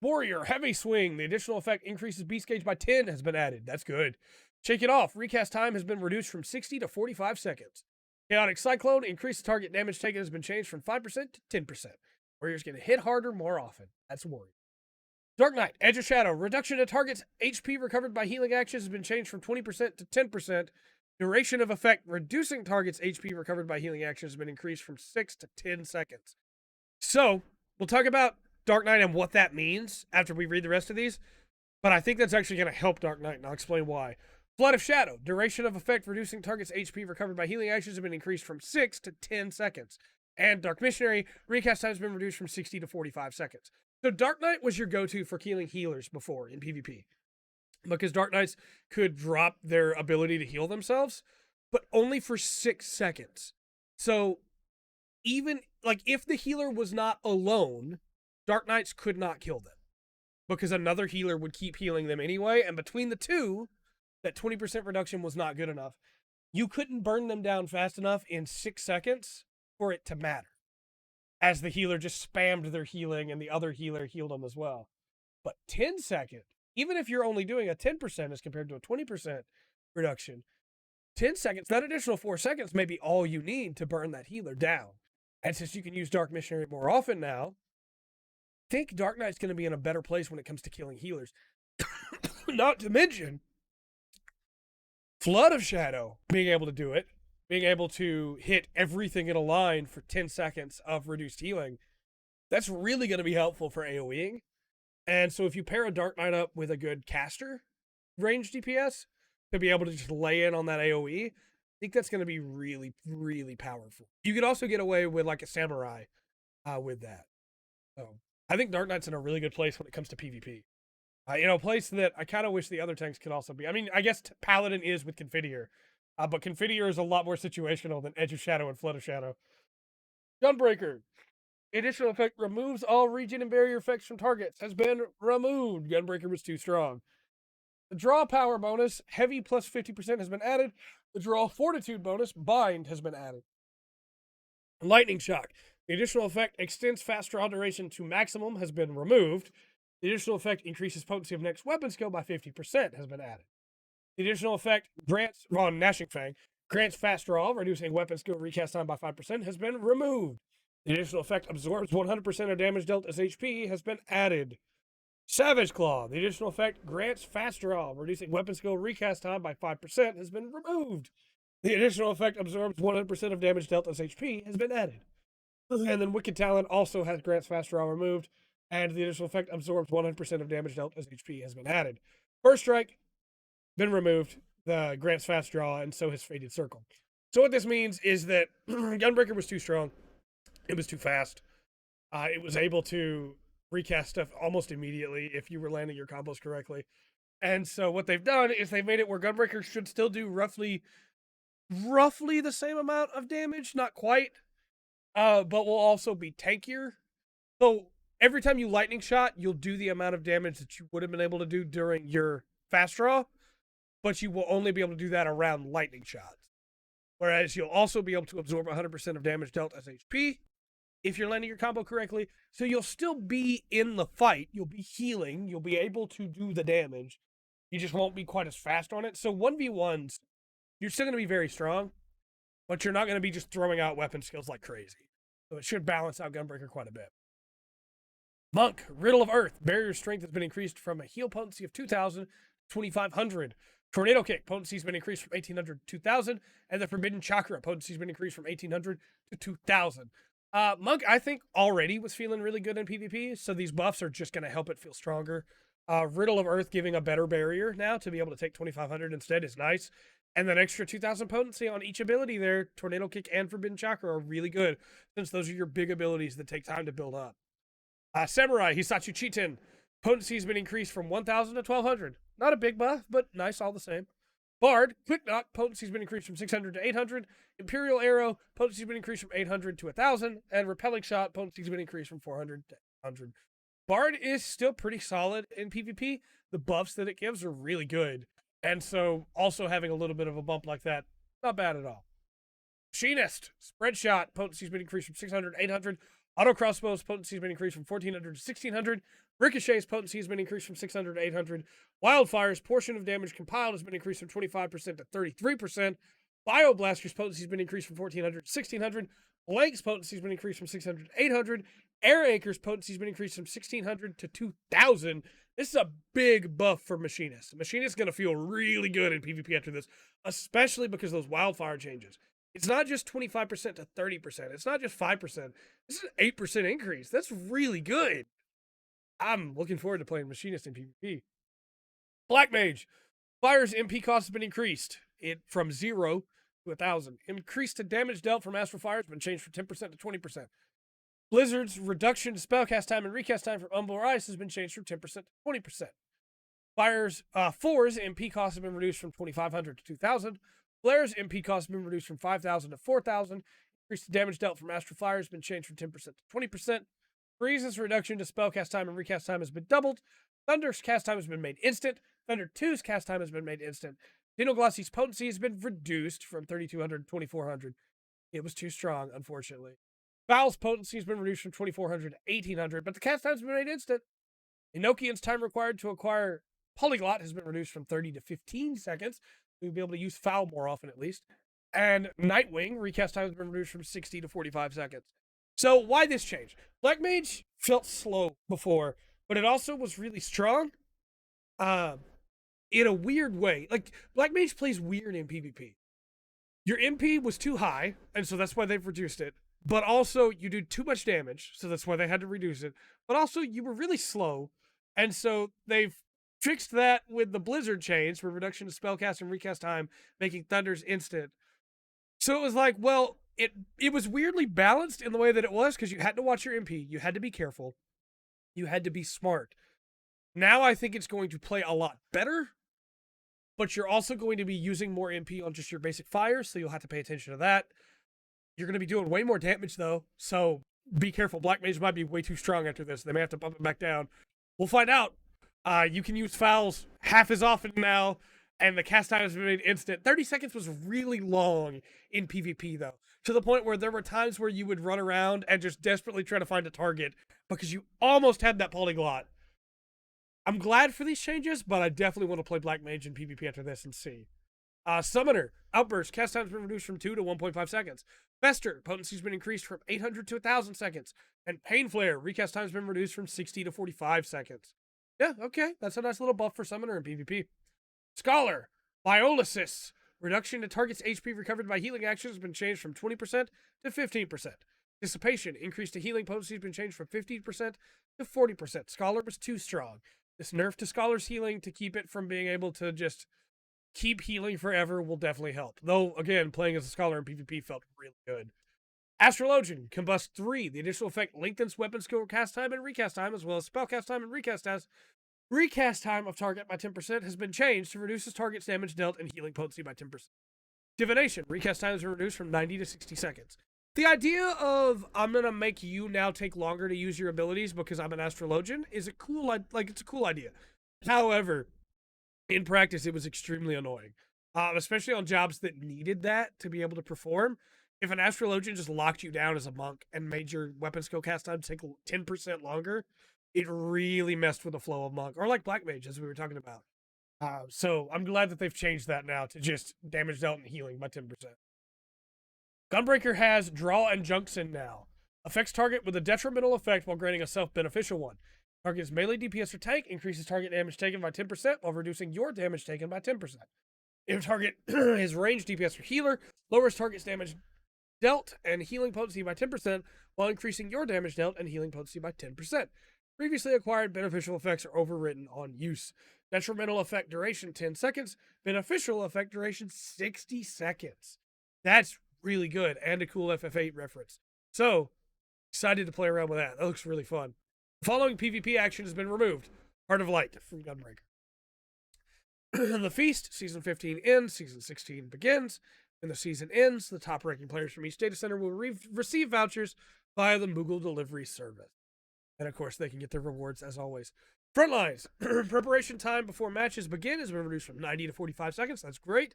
Warrior, Heavy Swing. The additional effect increases beast gauge by 10 has been added. That's good. Shake It Off. Recast time has been reduced from 60 to 45 seconds. Chaotic Cyclone. Increased target damage taken has been changed from 5% to 10%. Warrior's going to hit harder more often. That's Warrior. Dark Knight, Edge of Shadow. Reduction to target's HP recovered by healing actions has been changed from 20% to 10%. Duration of effect reducing target's HP recovered by healing actions has been increased from 6 to 10 seconds. So, we'll talk about Dark Knight and what that means after we read the rest of these, but I think that's actually going to help Dark Knight, and I'll explain why. Flood of Shadow. Duration of effect reducing target's HP recovered by healing actions has been increased from 6 to 10 seconds. And Dark Missionary, recast time has been reduced from 60 to 45 seconds. So Dark Knight was your go-to for killing healers before in PvP, because Dark Knights could drop their ability to heal themselves, but only for 6 seconds. So even, like, if the healer was not alone, Dark Knights could not kill them, because another healer would keep healing them anyway, and between the two, that 20% reduction was not good enough. You couldn't burn them down fast enough in 6 seconds for it to matter, as the healer just spammed their healing and the other healer healed them as well. But 10 seconds, even if you're only doing a 10% as compared to a 20% reduction, 10 seconds, that additional 4 seconds may be all you need to burn that healer down. And since you can use Dark Missionary more often now, I think Dark Knight's going to be in a better place when it comes to killing healers. Not to mention Flood of Shadow, being able to do it, being able to hit everything in a line for 10 seconds of reduced healing. That's really going to be helpful for AoEing. And so if you pair a Dark Knight up with a good caster range DPS to be able to just lay in on that AoE, I think that's going to be really, really powerful. You could also get away with like a Samurai with that. So I think Dark Knight's in a really good place when it comes to PvP. A place that I kind of wish the other tanks could also be. I mean, I guess Paladin is with Confiteor, but Confiteor is a lot more situational than Edge of Shadow and Flood of Shadow. Gunbreaker. Additional effect removes all region and barrier effects from targets. Has been removed. Gunbreaker was too strong. The draw power bonus, heavy plus 50% has been added. The draw fortitude bonus, bind, has been added. Lightning Shock. The additional effect extends fast draw duration to maximum has been removed. The additional effect increases potency of next weapon skill by 50% has been added. The additional effect grants, Gnashing Fang, grants fast draw, reducing weapon skill recast time by 5% has been removed. The additional effect absorbs 100% of damage dealt as HP has been added. Savage Claw. The additional effect grants fast draw, reducing weapon skill recast time by 5% has been removed. The additional effect absorbs 100% of damage dealt as HP has been added. And then Wicked Talon also has grants fast draw removed, and the additional effect absorbs 100% of damage dealt as HP has been added. First Strike, been removed. The grants fast draw, and so has Fated Circle. So what this means is that Gunbreaker was too strong. It was too fast. It was able to recast stuff almost immediately if you were landing your combos correctly. And so what they've done is they've made it where Gunbreaker should still do roughly the same amount of damage, not quite, but will also be tankier. So every time you lightning shot, you'll do the amount of damage that you would have been able to do during your fast draw, but you will only be able to do that around lightning shots. Whereas you'll also be able to absorb 100% of damage dealt as HP if you're landing your combo correctly. So you'll still be in the fight. You'll be healing. You'll be able to do the damage. You just won't be quite as fast on it. So 1v1s, you're still going to be very strong, but you're not going to be just throwing out weapon skills like crazy. So it should balance out Gunbreaker quite a bit. Monk, Riddle of Earth. Barrier strength has been increased from a heal potency of 2,000 to 2,500. Tornado Kick, potency has been increased from 1,800 to 2,000. And the Forbidden Chakra, potency has been increased from 1,800 to 2,000. Monk, I think, already was feeling really good in PvP, so these buffs are just going to help it feel stronger. Riddle of Earth giving a better barrier now to be able to take 2,500 instead is nice. And that extra 2,000 potency on each ability there, Tornado Kick and Forbidden Chakra, are really good, since those are your big abilities that take time to build up. Samurai, Hisachu Chitin. Potency has been increased from 1,000 to 1,200. Not a big buff, but nice all the same. Bard, Quick Knock, potency has been increased from 600 to 800. Imperial Arrow, potency has been increased from 800 to 1,000. And Repelling Shot, potency has been increased from 400 to 800. Bard is still pretty solid in PvP. The buffs that it gives are really good. And so also having a little bit of a bump like that, not bad at all. Machinist, Spread Shot, potency has been increased from 600 to 800. Auto Crossbows, potency has been increased from 1,400 to 1,600. Ricochet's potency has been increased from 600 to 800. Wildfire's portion of damage compiled has been increased from 25% to 33%. Bioblaster's potency has been increased from 1,400 to 1,600. Blank's potency has been increased from 600 to 800. Air Anchor's potency has been increased from 1,600 to 2,000. This is a big buff for Machinist. Machinist is going to feel really good in PvP after this, especially because of those wildfire changes. It's not just 25% to 30%. It's not just 5%. This is an 8% increase. That's really good. I'm looking forward to playing Machinist in PvP. Black Mage. Fire's MP cost has been increased. It from 0 to 1,000. Increased to damage dealt from Astral Fire has been changed from 10% to 20%. Blizzard's reduction to spellcast time and recast time from Umber Ice has been changed from 10% to 20%. Fire's 4's MP cost has been reduced from 2,500 to 2,000. Flare's MP cost has been reduced from 5,000 to 4,000. Increased damage dealt from Astral Fire has been changed from 10% to 20%. Freeze's reduction to spellcast time and recast time has been doubled. Thunder's cast time has been made instant. Thunder 2's cast time has been made instant. Dinoglossie's potency has been reduced from 3,200 to 2,400. It was too strong, unfortunately. Val's potency has been reduced from 2,400 to 1,800, but the cast time has been made instant. Enochian's time required to acquire Polyglot has been reduced from 30 to 15 seconds. We'll be able to use Foul more often, at least. And Nightwing, recast time has been reduced from 60 to 45 seconds. So why this change? Black Mage felt slow before, but it also was really strong in a weird way. Like, Black Mage plays weird in PvP. Your MP was too high, and so that's why they've reduced it. But also, you do too much damage, so that's why they had to reduce it. But also, you were really slow, and so they've fixed that with the Blizzard change for reduction to spellcast and recast time, making Thunders instant. So it was like, well, it was weirdly balanced in the way that it was, because you had to watch your MP, you had to be careful, you had to be smart. Now I think it's going to play a lot better, but you're also going to be using more MP on just your basic fire, so you'll have to pay attention to that. You're going to be doing way more damage, though, so be careful. Black Mage might be way too strong after this. They may have to bump it back down. We'll find out. You can use fouls half as often now, and the cast time has been made instant. 30 seconds was really long in PvP, though, to the point where there were times where you would run around and just desperately try to find a target because you almost had that polyglot. I'm glad for these changes, but I definitely want to play Black Mage in PvP after this and see. Summoner, Outburst, cast time has been reduced from 2 to 1.5 seconds. Fester, potency has been increased from 800 to 1,000 seconds. And Pain Flare, recast time has been reduced from 60 to 45 seconds. Yeah, okay, that's a nice little buff for Summoner in PvP. Scholar, Biolysis, reduction to target's HP recovered by healing actions has been changed from 20% to 15%. Dissipation, increase to healing potency has been changed from 15% to 40%. Scholar was too strong. This nerf to Scholar's healing to keep it from being able to just keep healing forever will definitely help. Though, again, playing as a Scholar in PvP felt really good. Astrologian, Combust 3. The additional effect lengthens weapon skill cast time and recast time, as well as spell cast time and recast time of target by 10% has been changed to reduce his target's damage dealt and healing potency by 10%. Divination, recast time has been reduced from 90 to 60 seconds. The idea of, I'm going to make you now take longer to use your abilities because I'm an Astrologian is a cool, it's a cool idea. However, in practice, it was extremely annoying, especially on jobs that needed that to be able to perform. If an Astrologian just locked you down as a monk and made your weapon skill cast time take 10% longer, it really messed with the flow of monk, or like Black Mage, as we were talking about. So I'm glad that they've changed that now to just damage dealt and healing by 10%. Gunbreaker has Draw and Junction now. Affects target with a detrimental effect while granting a self-beneficial one. Target's melee DPS or tank increases target damage taken by 10% while reducing your damage taken by 10%. If target is ranged DPS or healer, lowers target's damage dealt and healing potency by 10% while increasing your damage dealt and healing potency by 10%. Previously acquired beneficial effects are overwritten on use. Detrimental effect duration 10 seconds. Beneficial effect duration 60 seconds. That's really good and a cool FF8 reference. So, excited to play around with that. That looks really fun. The following PvP action has been removed. Heart of Light from Gunbreaker. The Feast, Season 15 ends, Season 16 begins. When the season ends, the top-ranking players from each data center will receive vouchers via the Moogle delivery service. And, of course, they can get their rewards, as always. Frontlines. Preparation time before matches begin has been reduced from 90 to 45 seconds. That's great.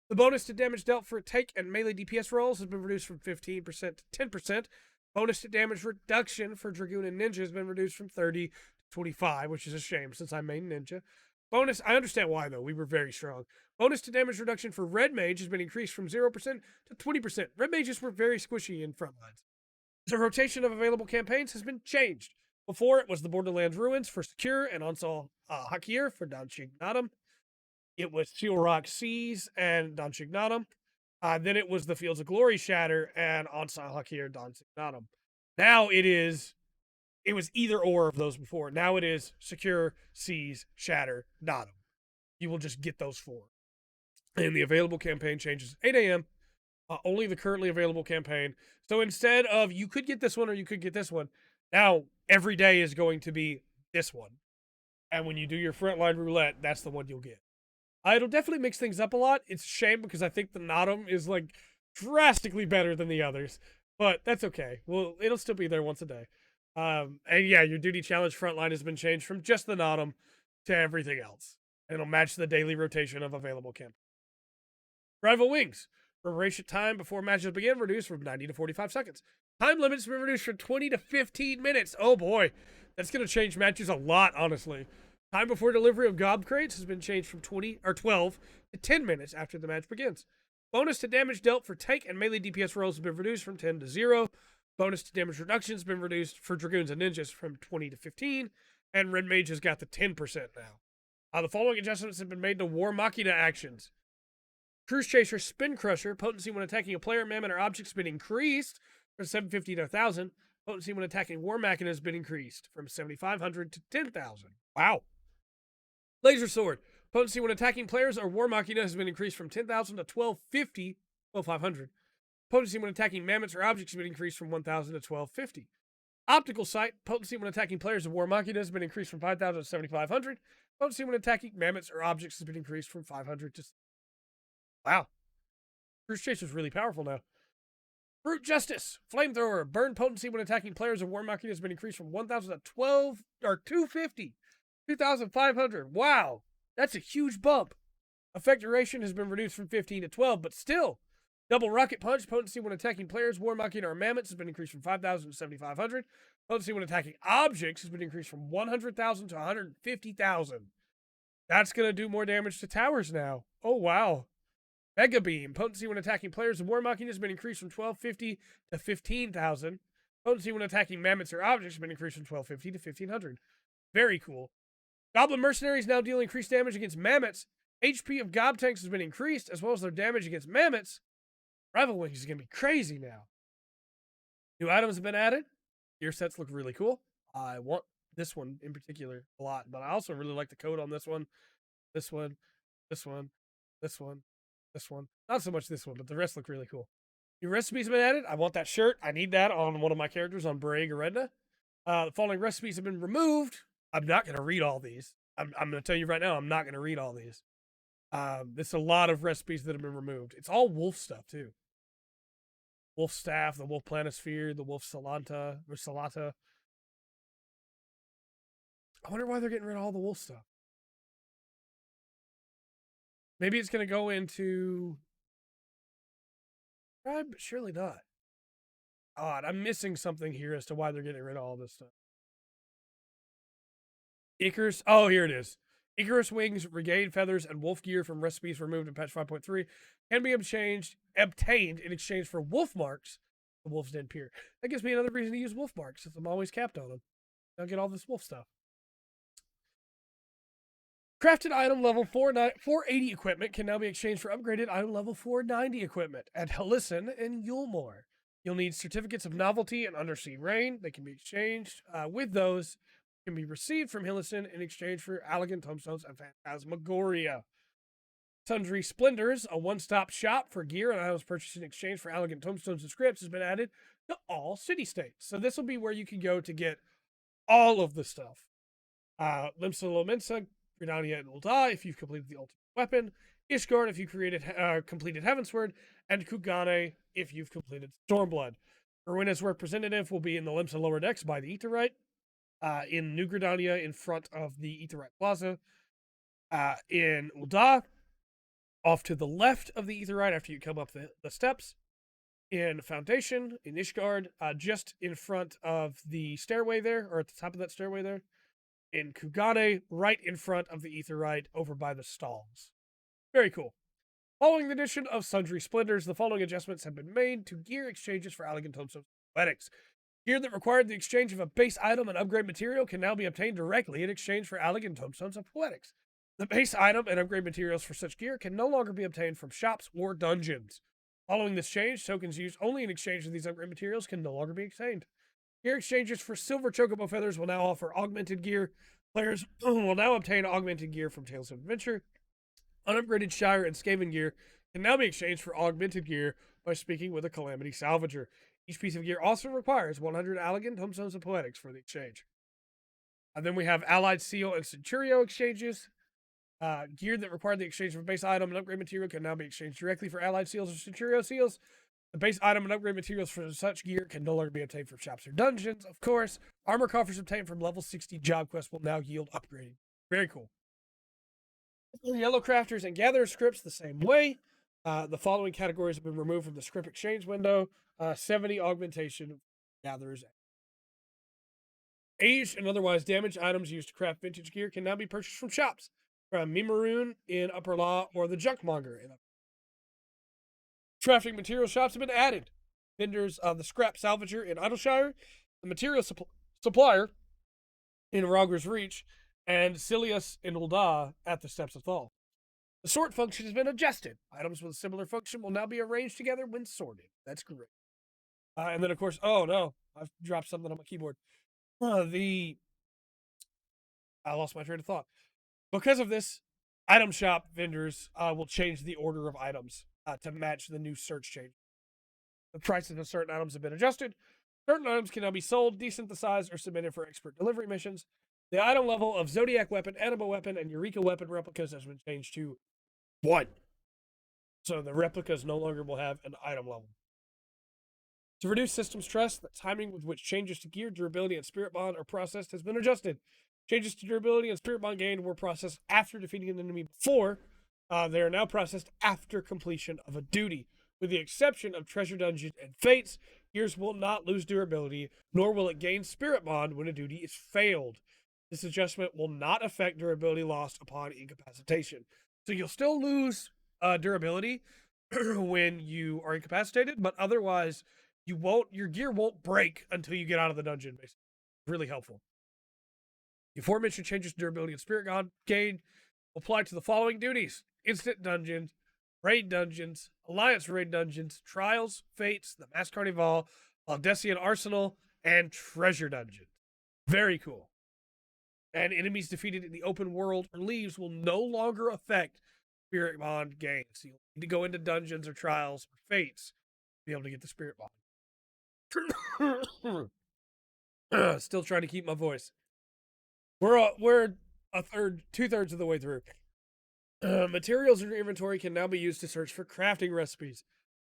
The bonus to damage dealt for take and melee DPS rolls has been reduced from 15% to 10%. Bonus to damage reduction for Dragoon and Ninja has been reduced from 30 to 25, which is a shame since I main Ninja. Bonus, I understand why, though. We were very strong. Bonus to damage reduction for Red Mage has been increased from 0% to 20%. Red Mages were very squishy in frontlines. The rotation of available campaigns has been changed. Before, it was the Borderlands Ruins for Secure and Ansal Hakir for Danchignatum. It was Steel Rock Seas and Danchignatum. Then it was the Fields of Glory Shatter and Ansal Hakir Danchignatum. Now it was either or of those before. Now it is Secure, Seas, Shatter, Natum. You will just get those four. And the available campaign changes 8 a.m. Only the currently available campaign. So instead of you could get this one or you could get this one, now every day is going to be this one. And when you do your frontline roulette, that's the one you'll get. It'll definitely mix things up a lot. It's a shame because I think the Natum is like drastically better than the others. But that's okay. Well, it'll still be there once a day. And yeah, your duty challenge frontline has been changed from just the Natum to everything else. And it'll match the daily rotation of available campaigns. Rival Wings. Preparation time before matches begin reduced from 90 to 45 seconds. Time limits have been reduced from 20 to 15 minutes. Oh boy, that's going to change matches a lot, honestly. Time before delivery of gob crates has been changed from 12 to 10 minutes after the match begins. Bonus to damage dealt for tank and melee DPS rolls has been reduced from 10 to 0. Bonus to damage reduction has been reduced for Dragoons and Ninjas from 20 to 15. And Red Mage has got the 10% now. The following adjustments have been made to War Machina actions. Cruise Chaser Spin Crusher, potency when attacking a player, mammoth, or object has been increased from 750 to 1,000. Potency when attacking War Machina has been increased from 7,500 to 10,000. Wow. Laser Sword, potency when attacking players or War Machina has been increased from 10,000 to 1,250, 12,500. Potency when attacking mammoths or objects has been increased from 1,000 to 1,250. Optical Sight, potency when attacking players of War Machina has been increased from 5,000 to 7,500. Potency when attacking mammoths or objects has been increased from 500 to... Wow. Cruise Chaser is really powerful now. Brute Justice, Flamethrower, burn potency when attacking players of War Machina has been increased from 1,000 to 250. 2,500. Wow. That's a huge bump. Effect duration has been reduced from 15 to 12, but still... Double Rocket Punch, potency when attacking players, War Machina, or mammoths has been increased from 5,000 to 7,500. Potency when attacking objects has been increased from 100,000 to 150,000. That's going to do more damage to towers now. Oh, wow. Mega Beam, potency when attacking players, War Machina has been increased from 1,250 to 15,000. Potency when attacking mammoths or objects has been increased from 1,250 to 1,500. Very cool. Goblin Mercenaries now deal increased damage against mammoths. HP of Gob Tanks has been increased, as well as their damage against mammoths. Rival Wings is going to be crazy now. New items have been added. Gear sets look really cool. I want this one in particular a lot, but I also really like the code on this one. This one, this one, this one, this one. Not so much this one, but the rest look really cool. New recipes have been added. I want that shirt. I need that on one of my characters on Bray Garenda. The following recipes have been removed. I'm not going to read all these. I'm going to tell you right now, I'm not going to read all these. There's a lot of recipes that have been removed. It's all wolf stuff, too. Wolf Staff, the Wolf Planisphere, the Wolf Salata. I wonder why they're getting rid of all the wolf stuff. Maybe it's going to go into... Tribe, but surely not. Odd, I'm missing something here as to why they're getting rid of all this stuff. Icarus, oh, here it is. Icarus Wings, Regained Feathers, and Wolf Gear from recipes removed in patch 5.3 can be obtained in exchange for wolf marks. The Wolf's Den Pier. That gives me another reason to use wolf marks, since I'm always capped on them. I'll get all this wolf stuff. Crafted item level 480 equipment can now be exchanged for upgraded item level 490 equipment at Helison and Yulmore. You'll need certificates of novelty and undersea rain. They can be exchanged. With those, can be received from Hilliston in exchange for elegant tombstones and phantasmagoria. Sundry Splendors, a one-stop shop for gear and items purchased in exchange for elegant tombstones and scripts, has been added to all city-states. So this will be where you can go to get all of the stuff. Limsa Lominsa, Gridania, and Ul'dah if you've completed the ultimate weapon. Ishgard if you completed Heavensward, and Kugane if you've completed Stormblood. Rowina's representative will be in the Limsa lower decks by the Aetheryte, in New Gridania in front of the Aetheryte Plaza, in Ul'dah, off to the left of the Aetheryte after you come up the steps, in Foundation, in Ishgard, just in front of the stairway there, or at the top of that stairway there, in Kugane, right in front of the Aetheryte, over by the stalls. Very cool. Following the addition of Sundry Splendors, the following adjustments have been made to gear exchanges for elegant tombstones and poetics. Gear that required the exchange of a base item and upgrade material can now be obtained directly in exchange for elegant tombstones and poetics. The base item and upgrade materials for such gear can no longer be obtained from shops or dungeons. Following this change, tokens used only in exchange of these upgrade materials can no longer be obtained. Gear exchanges for silver chocobo feathers will now offer augmented gear. Players will now obtain augmented gear from Tales of Adventure. Unupgraded Shire and Skaven gear can now be exchanged for augmented gear by speaking with a Calamity Salvager. Each piece of gear also requires 100 elegant tombstones and poetics for the exchange. And then we have Allied Seal and Centurio exchanges. Gear that required the exchange of a base item and upgrade material can now be exchanged directly for Allied Seals or Centurio Seals. The base item and upgrade materials for such gear can no longer be obtained from shops or dungeons, of course. Armor coffers obtained from level 60 job quests will now yield upgrading. Very cool. Yellow crafters and gather scripts the same way. The following categories have been removed from the script exchange window. 70 augmentation gatherers. Aged and otherwise damaged items used to craft vintage gear can now be purchased from shops. From Mimaroon in Upper Law or the Junkmonger in Upper Law. Crafting material shops have been added. Vendors of the Scrap Salvager in Idleshire, the Material Supplier in Rogger's Reach, and Cilius in Ul'dah at the Steps of Thal. The sort function has been adjusted. Items with a similar function will now be arranged together when sorted. That's great. And then, of course, oh no, I've dropped something on my keyboard. I lost my train of thought. Because of this, item shop vendors will change the order of items to match the new search change. The prices of certain items have been adjusted. Certain items can now be sold, desynthesized, or submitted for expert delivery missions. The item level of Zodiac Weapon, Anima Weapon, and Eureka Weapon replicas has been changed to 1. So the replicas no longer will have an item level. To reduce system stress, the timing with which changes to gear, durability, and spirit bond are processed has been adjusted. Changes to durability and spirit bond gain were processed after defeating an enemy before. They are now processed after completion of a duty. With the exception of Treasure Dungeon and Fates, gears will not lose durability, nor will it gain spirit bond when a duty is failed. This adjustment will not affect durability lost upon incapacitation. So you'll still lose durability when you are incapacitated, but otherwise your gear won't break until you get out of the dungeon, basically. Really helpful. The aforementioned changes to durability and spirit god gain apply to the following duties: instant dungeons, raid dungeons, alliance raid dungeons, trials, fates, the Mass Carnival, Aldessian Arsenal, and treasure dungeons. Very cool. And enemies defeated in the open world or leaves will no longer affect spirit bond gain. So you'll need to go into dungeons or trials or fates to be able to get the spirit bond. Still trying to keep my voice. We're 2/3 of the way through. Materials in your inventory can now be used to search for crafting recipes.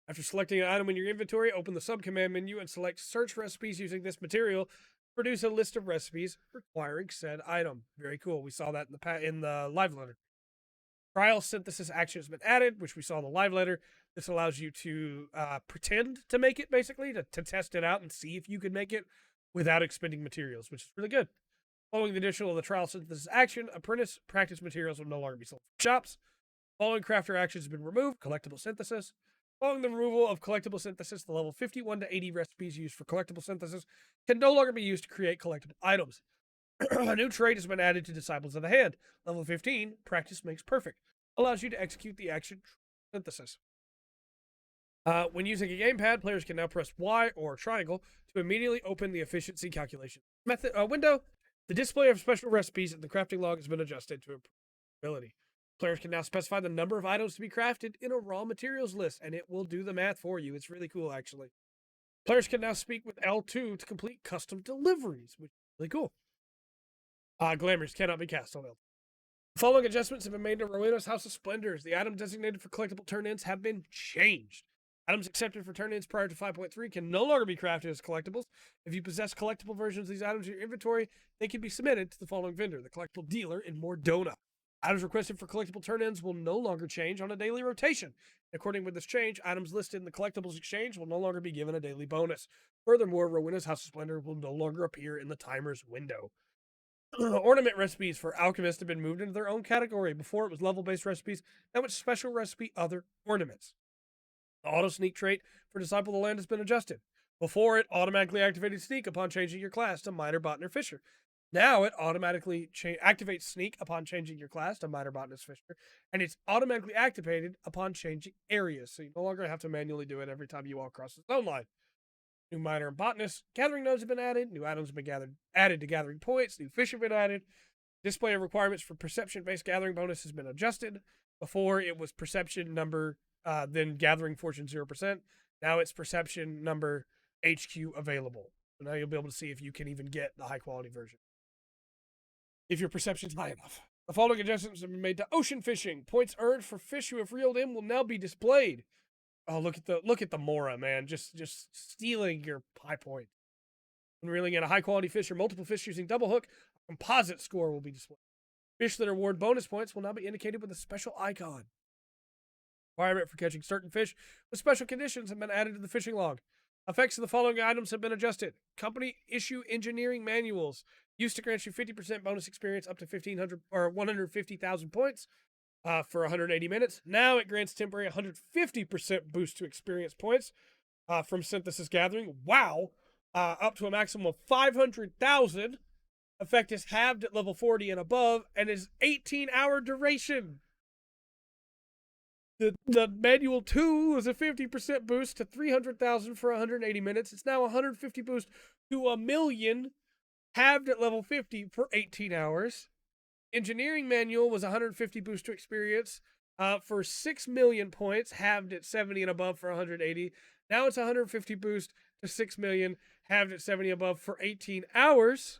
After selecting an item in your inventory, open the subcommand menu and select search recipes using this material. Produce a list of recipes requiring said item. Very cool. We saw that in the live letter. Trial synthesis action has been added, which we saw in the live letter. This allows you to pretend to make it, basically, to test it out and see if you can make it without expending materials, which is really good. Following the addition of the trial synthesis action, apprentice practice materials will no longer be sold from shops. Following crafter actions has been removed. Collectible synthesis. Following the removal of collectible synthesis, the level 51 to 80 recipes used for collectible synthesis can no longer be used to create collectible items. A new trait has been added to Disciples of the Hand. Level 15, practice makes perfect. Allows you to execute the action synthesis. When using a gamepad, players can now press Y or triangle to immediately open the efficiency calculation method window. The display of special recipes in the crafting log has been adjusted to improve ability. Players can now specify the number of items to be crafted in a raw materials list, and it will do the math for you. It's really cool, actually. Players can now speak with L2 to complete custom deliveries, which is really cool. Glamours cannot be cast on L2. The following adjustments have been made to Rowena's House of Splendors. The items designated for collectible turn-ins have been changed. Items accepted for turn-ins prior to 5.3 can no longer be crafted as collectibles. If you possess collectible versions of these items in your inventory, they can be submitted to the following vendor, the collectible dealer in Mordona. Items requested for collectible turn-ins will no longer change on a daily rotation. According with this change, items listed in the collectibles exchange will no longer be given a daily bonus. Furthermore, Rowena's House of Splendor will no longer appear in the timer's window. Ornament recipes for alchemists have been moved into their own category. Before it was level-based recipes, now it's special recipe other ornaments. The auto sneak trait for Disciple of the Land has been adjusted. Before, it automatically activated sneak upon changing your class to Miner, Botanist, Fisher. Now it automatically activates sneak upon changing your class to Miner, Botanist, Fisher, and it's automatically activated upon changing areas, so you no longer have to manually do it every time you walk across the zone line. New Miner and Botanist gathering nodes have been added. New items have been added to gathering points. New fish have been added. Display of requirements for perception-based gathering bonus has been adjusted. Before, it was perception number, then gathering fortune 0%. Now it's perception number HQ available. So now you'll be able to see if you can even get the high-quality version, if your perception's high enough. The following adjustments have been made to ocean fishing. Points earned for fish who have reeled in will now be displayed. Oh, look at the Mora, man. Just stealing your high point. When reeling in a high-quality fish or multiple fish using double hook, a composite score will be displayed. Fish that award bonus points will now be indicated with a special icon. Requirement for catching certain fish with special conditions have been added to the fishing log. Effects of the following items have been adjusted. Company issue engineering manuals used to grant you 50% bonus experience up to 1,500 or 150,000 points for 180 minutes. Now it grants temporary 150% boost to experience points from synthesis gathering. Wow. Up to a maximum of 500,000. Effect is halved at level 40 and above and is 18-hour duration. The manual 2 was a 50% boost to 300,000 for 180 minutes. It's now 150 boost to 1,000,000, halved at level 50 for 18 hours. Engineering manual was 150 boost to experience for 6 million points, halved at 70 and above for 180. Now it's 150 boost to 6 million, halved at 70 above for 18 hours.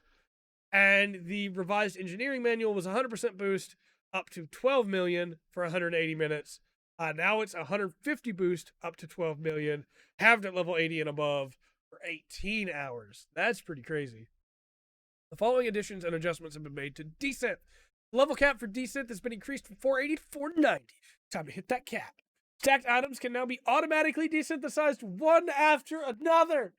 And the revised engineering manual was 100% boost up to 12 million for 180 minutes. Now it's 150 boost up to 12 million, halved at level 80 and above for 18 hours. That's pretty crazy. The following additions and adjustments have been made to Desynth. The level cap for Desynth has been increased from 480 to 490. Time to hit that cap. Stacked items can now be automatically desynthesized one after another.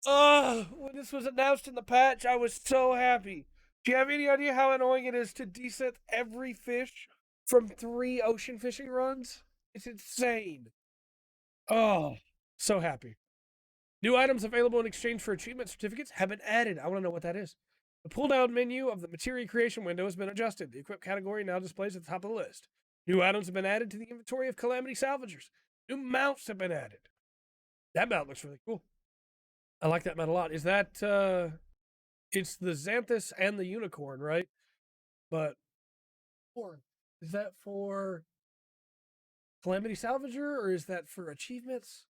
When this was announced in the patch, I was so happy. Do you have any idea how annoying it is to desynth every fish from 3 ocean fishing runs? It's insane. Oh, so happy. New items available in exchange for achievement certificates have been added. I want to know what that is. The pull-down menu of the material creation window has been adjusted. The equip category now displays at the top of the list. New items have been added to the inventory of Calamity Salvagers. New mounts have been added. That mount looks really cool. I like that mount a lot. Is that, it's the Xanthus and the Unicorn, right? But, is that for Calamity Salvager, or is that for achievements?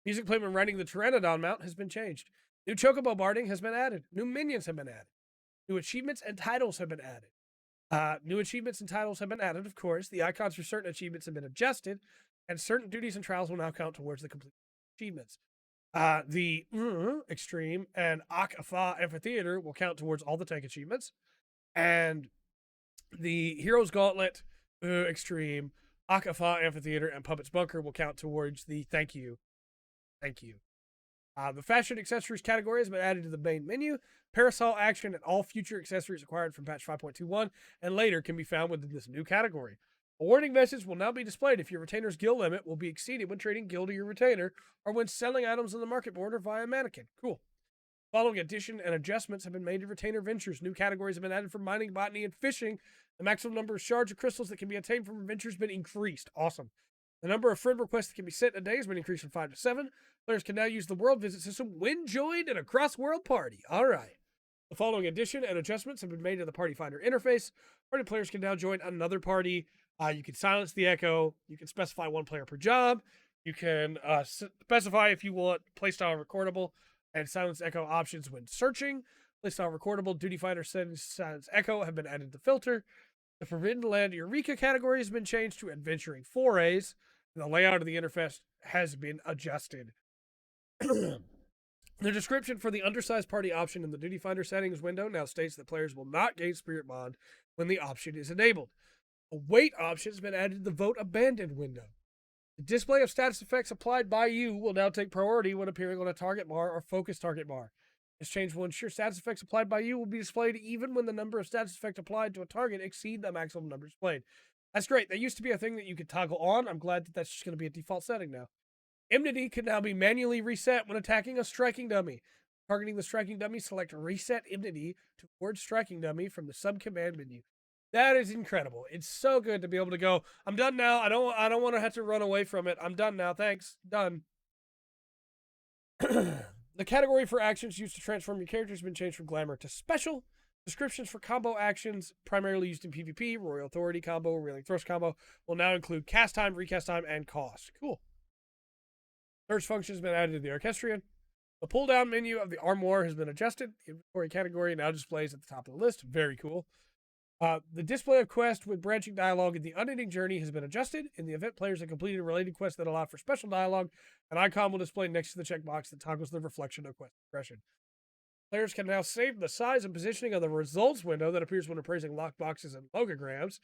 Music played when riding the Pteranodon mount has been changed. New Chocobo barding has been added. New minions have been added. New achievements and titles have been added. New achievements and titles have been added, of course. The icons for certain achievements have been adjusted, and certain duties and trials will now count towards the complete achievements. The Extreme and Ak-Afa Amphitheater will count towards all the tank achievements. And the Hero's Gauntlet, Extreme, Ak-Afa Amphitheater, and Puppet's Bunker will count towards the thank you. Thank you. The fashion accessories category has been added to the main menu. Parasol action and all future accessories acquired from patch 5.21 and later can be found within this new category. A warning message will now be displayed if your retainer's guild limit will be exceeded when trading guild to your retainer or when selling items on the market board or via mannequin. Cool. Following addition and adjustments have been made to retainer ventures. New categories have been added for mining, botany, and fishing. The maximum number of shards of crystals that can be obtained from ventures has been increased. Awesome. The number of friend requests that can be sent in a day has been increased from 5 to 7. Players can now use the world visit system when joined in a cross-world party. All right. The following addition and adjustments have been made to the Party Finder interface. Party players can now join another party. You can silence the echo. You can specify one player per job. You can specify if you want playstyle recordable and silence echo options when searching. Playstyle recordable, duty finder settings, silence echo have been added to filter. The Forbidden Land Eureka category has been changed to Adventuring Forays. And the layout of the interface has been adjusted. The description for the undersized party option in the Duty Finder settings window now states that players will not gain Spirit Bond when the option is enabled. A weight option has been added to the Vote Abandoned window. The display of status effects applied by you will now take priority when appearing on a target bar or focus target bar. This change will ensure status effects applied by you will be displayed even when the number of status effects applied to a target exceed the maximum number displayed. That's great. That used to be a thing that you could toggle on. I'm glad that that's just going to be a default setting now. Enmity can now be manually reset when attacking a striking dummy. Targeting the striking dummy, select Reset Enmity towards striking dummy from the sub-command menu. That is incredible. It's so good to be able to go, I'm done now. I don't want to have to run away from it. I'm done now. Thanks. Done. The category for actions used to transform your character has been changed from Glamour to Special. Descriptions for combo actions, primarily used in PvP, Royal Authority combo, Reeling Thrust combo, will now include cast time, recast time, and cost. Cool. Search function has been added to the Orchestrion. The pull-down menu of the Armoire has been adjusted. The inventory category now displays at the top of the list. Very cool. The display of quests with branching dialogue in the Unending Journey has been adjusted. In the event players have completed related quests that allow for special dialogue, an icon will display next to the checkbox that toggles the reflection of quest progression. Players can now save the size and positioning of the results window that appears when appraising lockboxes and logograms.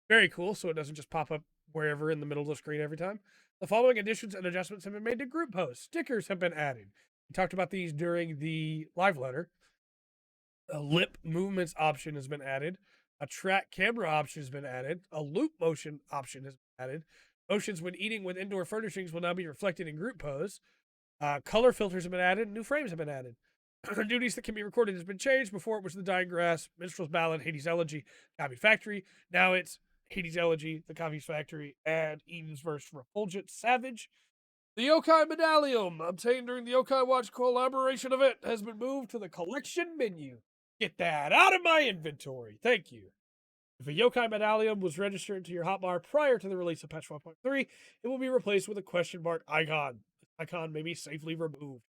Very cool, so it doesn't just pop up wherever in the middle of the screen every time. The following additions and adjustments have been made to group posts. Stickers have been added. We talked about these during the live letter. A lip movements option has been added. A track camera option has been added. A loop motion option has been added. Motions when eating with indoor furnishings will now be reflected in group pose. Color filters have been added. New frames have been added. Duties that can be recorded has been changed. Before it was the Dying Grass, Minstrel's Ballad, Hades Elegy, Coffee Factory. Now it's Hades Elegy, the Coffee Factory, and Eden's Verse Refulgent Savage. The Yokai Medallion, obtained during the Yokai Watch collaboration event, has been moved to the collection menu. Get that out of my inventory. Thank you. If a Yokai Medallion was registered to your hotbar prior to the release of patch 1.3, it will be replaced with a question mark icon. This icon may be safely removed.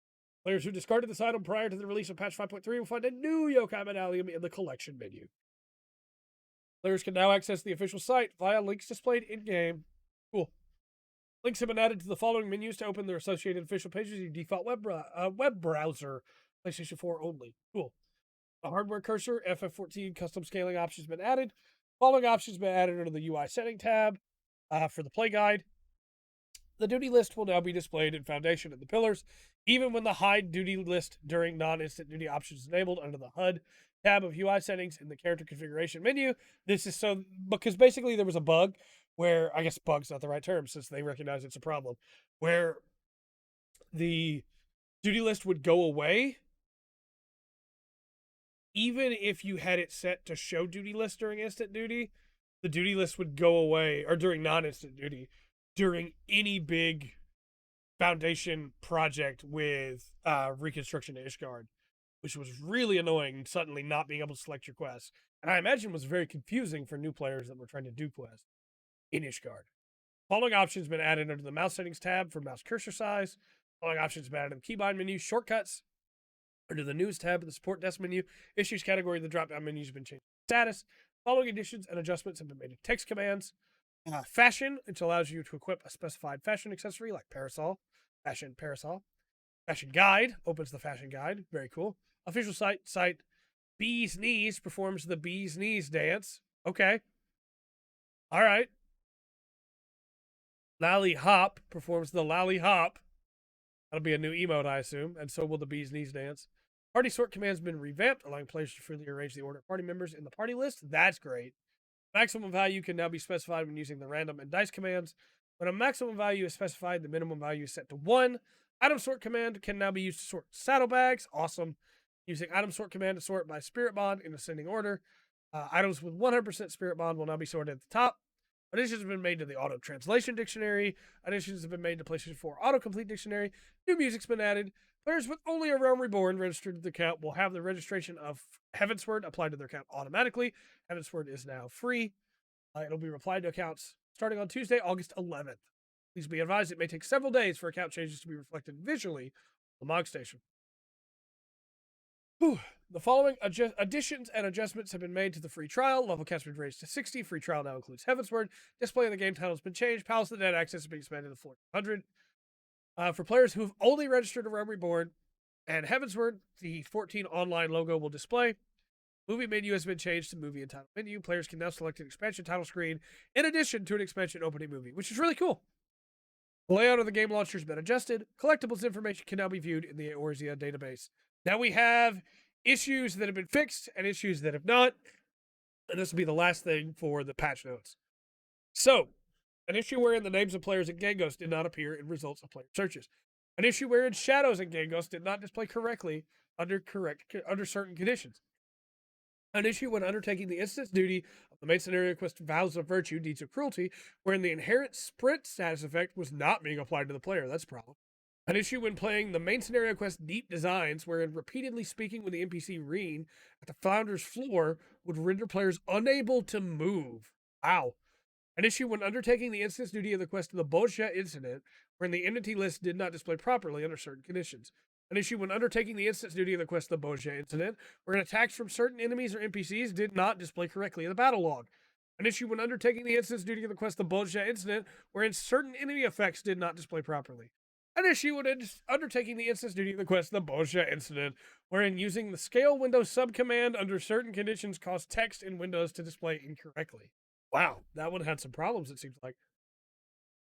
Players who discarded this item prior to the release of patch 5.3 will find a new Yokai Medallion in the collection menu. Players can now access the official site via links displayed in-game. Cool. Links have been added to the following menus to open their associated official pages in your default web browser. PlayStation 4 only. Cool. The hardware cursor, FF14 custom scaling option has been added. Following options have been added under the UI setting tab for the play guide. The duty list will now be displayed in Foundation and the pillars, even when the hide duty list during non-instant duty options is enabled under the HUD tab of UI settings in the character configuration menu. This is so because basically there was a bug where, I guess bug's not the right term since they recognize it's a problem, where the duty list would go away even if you had it set to show duty list during instant duty. The duty list would go away, or during non-instant duty, during any big Foundation project with Reconstruction to Ishgard, which was really annoying, suddenly not being able to select your quests. And I imagine was very confusing for new players that were trying to do quests in Ishgard. Following options have been added under the mouse settings tab for mouse cursor size. Following options have been added in the keybind menu. Shortcuts under the news tab of the support desk menu. Issues category of the drop-down menu has been changed to status. Following additions and adjustments have been made to text commands. Fashion, which allows you to equip a specified fashion accessory like parasol. Fashion parasol. Fashion guide opens the fashion guide. Very cool. Official site. Bee's Knees performs the Bee's Knees dance. Okay. All right. Lally Hop performs the Lally Hop. That'll be a new emote, I assume, and so will the Bee's Knees dance. Party sort command has been revamped, allowing players to freely arrange the order of party members in the party list. That's great. Maximum value can now be specified when using the random and dice commands. When a maximum value is specified, the minimum value is set to 1. Item sort command can now be used to sort saddlebags. Awesome. Using item sort command to sort by spirit bond in ascending order. Items with 100% spirit bond will now be sorted at the top. Additions have been made to the Auto Translation Dictionary. Additions have been made to PlayStation 4 Autocomplete Dictionary. New music's been added. Players with only a Realm Reborn registered to the account will have the registration of Heavensward applied to their account automatically. Heavensward is now free. It'll be applied to accounts starting on Tuesday, August 11th. Please be advised it may take several days for account changes to be reflected visually on the Mog Station. The following additions and adjustments have been made to the free trial. Level cap's been raised to 60. Free trial now includes Heavensward. Display of the game title has been changed. Palace of the Dead access has been expanded to 400. For players who have only registered a Realm Reborn and Heavensward, the 14 online logo will display. Movie menu has been changed to movie and title menu. Players can now select an expansion title screen in addition to an expansion opening movie, which is really cool. The layout of the game launcher has been adjusted. Collectibles information can now be viewed in the Eorzea database. Now we have issues that have been fixed and issues that have not. And this will be the last thing for the patch notes. So, an issue wherein the names of players in Gangos did not appear in results of player searches. An issue wherein shadows in Gangos did not display correctly under certain conditions. An issue when undertaking the instance duty of the main scenario quest Vows of Virtue, Deeds of Cruelty, wherein the inherent sprint status effect was not being applied to the player. That's a problem. An issue when playing the main scenario quest Deep Designs, wherein repeatedly speaking with the NPC Reen at the Founder's floor would render players unable to move. Wow. An issue when undertaking the instance duty of the quest of the Bosha Incident, wherein the entity list did not display properly under certain conditions. An issue when undertaking the instance duty of the quest of the Bosha Incident, wherein attacks from certain enemies or NPCs did not display correctly in the battle log. An issue when undertaking the instance duty of the quest of the Bosha Incident, wherein certain enemy effects did not display properly. An issue when undertaking the instance duty of the quest of the Bosha Incident, wherein using the scale window subcommand under certain conditions caused text in Windows to display incorrectly. Wow, that one had some problems, it seems like.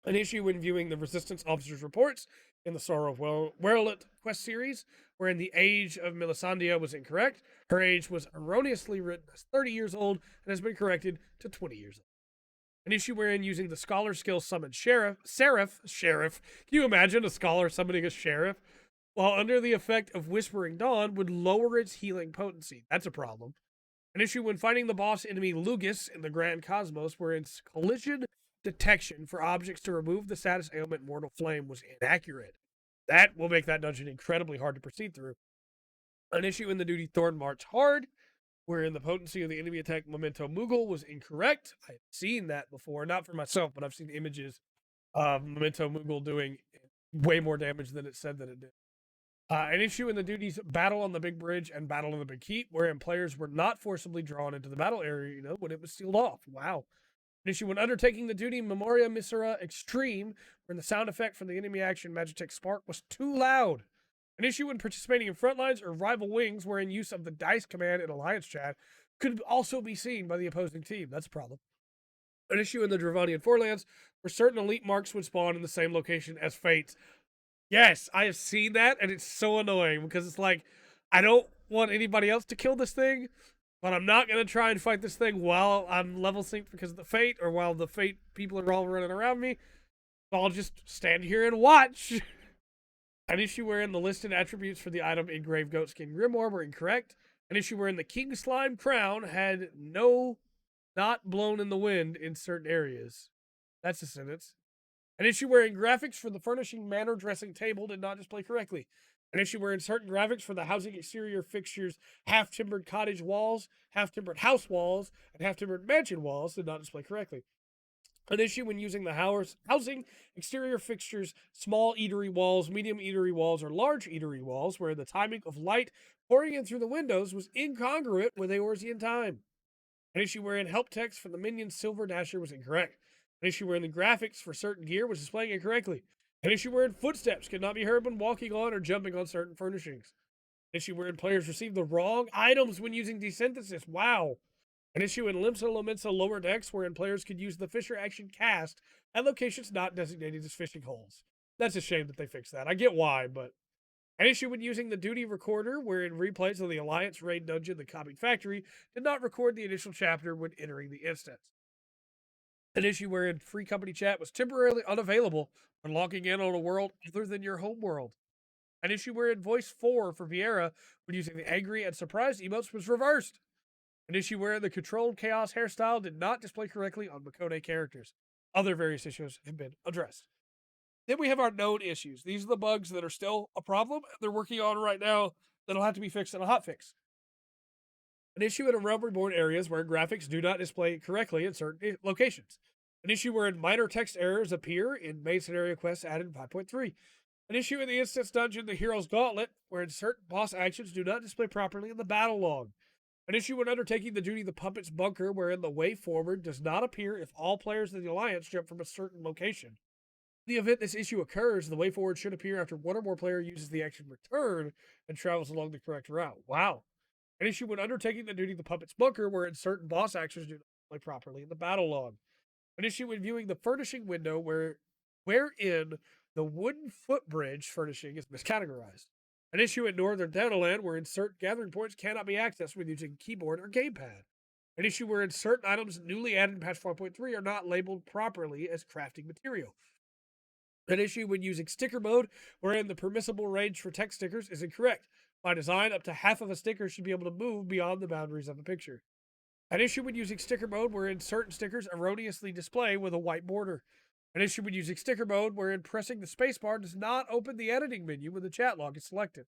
An issue when viewing the Resistance officer's reports in the Sorrow of Roulette quest series, wherein the age of Melisandre was incorrect. Her age was erroneously written as 30 years old and has been corrected to 20 years old. An issue wherein using the Scholar skill summoned Sheriff. Can you imagine a Scholar summoning a Sheriff? While under the effect of Whispering Dawn would lower its healing potency. That's a problem. An issue when fighting the boss enemy Lugus in the Grand Cosmos, wherein collision detection for objects to remove the status ailment Mortal Flame was inaccurate. That will make that dungeon incredibly hard to proceed through. An issue in the duty Thorn March Hard, wherein the potency of the enemy attack Memento Moogle was incorrect. I've seen that before, not for myself, but I've seen images of Memento Moogle doing way more damage than it said that it did. An issue in the duties Battle on the Big Bridge and Battle on the Big Keep, wherein players were not forcibly drawn into the battle area, when it was sealed off. Wow. An issue when undertaking the duty Memoria Misera Extreme, when the sound effect from the enemy action Magitech Spark was too loud. An issue when participating in Frontlines or Rival Wings, wherein use of the dice command in Alliance chat could also be seen by the opposing team. That's a problem. An issue in the Dravanian Forelands, where certain elite marks would spawn in the same location as Fates. Yes, I have seen that, and it's so annoying because it's like, I don't want anybody else to kill this thing, but I'm not going to try and fight this thing while I'm level synced because of the Fate, or while the Fate people are all running around me. So I'll just stand here and watch. An issue wherein the listed attributes for the item Engraved Goatskin Grimoire were incorrect. An issue wherein the King Slime Crown had not blown in the wind in certain areas. That's a sentence. An issue wherein graphics for the Furnishing Manor Dressing Table did not display correctly. An issue wherein certain graphics for the housing exterior fixtures, half-timbered cottage walls, half-timbered house walls, and half-timbered mansion walls did not display correctly. An issue when using the housing exterior fixtures, small eatery walls, medium eatery walls, or large eatery walls, where the timing of light pouring in through the windows was incongruent with Eorzean time. An issue wherein help text for the minion's Silver Dasher was incorrect. An issue wherein the graphics for certain gear was displaying incorrectly. An issue wherein footsteps could not be heard when walking on or jumping on certain furnishings. An issue wherein players received the wrong items when using desynthesis. Wow. An issue in Limsa Lomensa lower decks wherein players could use the Fisher action cast at locations not designated as fishing holes. That's a shame that they fixed that. I get why, but... An issue when using the duty recorder, wherein replays of the Alliance raid dungeon, the Comic Factory, did not record the initial chapter when entering the instance. An issue wherein free company chat was temporarily unavailable when logging in on a world other than your home world. An issue wherein voice 4 for Viera when using the angry and surprised emotes was reversed. An issue where the controlled chaos hairstyle did not display correctly on Makone characters. Other various issues have been addressed. Then we have our known issues. These are the bugs that are still a problem they're working on right now that'll have to be fixed in a hotfix. An issue in Realm Reborn areas where graphics do not display correctly in certain locations. An issue wherein minor text errors appear in main scenario quests added in 5.3. An issue in the instance dungeon, the Hero's Gauntlet, wherein certain boss actions do not display properly in the battle log. An issue when undertaking the duty of the Puppet's Bunker, wherein the way forward does not appear if all players in the Alliance jump from a certain location. In the event this issue occurs, the way forward should appear after one or more player uses the action return and travels along the correct route. Wow. An issue when undertaking the duty of the Puppet's Bunker, wherein certain boss actions do not display properly in the battle log. An issue when viewing the furnishing window wherein the wooden footbridge furnishing is miscategorized. An issue in Northern Danaland wherein certain gathering points cannot be accessed with using keyboard or gamepad. An issue wherein certain items newly added in patch 4.3 are not labeled properly as crafting material. An issue when using sticker mode wherein the permissible range for text stickers is incorrect. By design, up to half of a sticker should be able to move beyond the boundaries of a picture. An issue when using sticker mode wherein certain stickers erroneously display with a white border. An issue when using sticker mode wherein pressing the spacebar does not open the editing menu when the chat log is selected.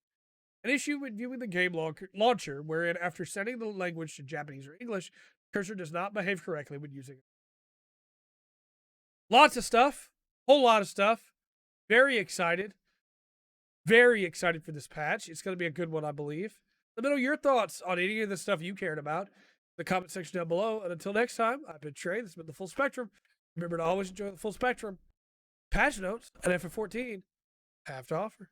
An issue when viewing the game launcher wherein after setting the language to Japanese or English, the cursor does not behave correctly when using it. Lots of stuff. Whole lot of stuff. Very excited. Very excited for this patch. It's going to be a good one, I believe. Let me know your thoughts on any of the stuff you cared about in the comment section down below. And until next time, I've been Trey. This has been The Full Spectrum. Remember to always enjoy the full spectrum. Patch notes at FF14 have to offer.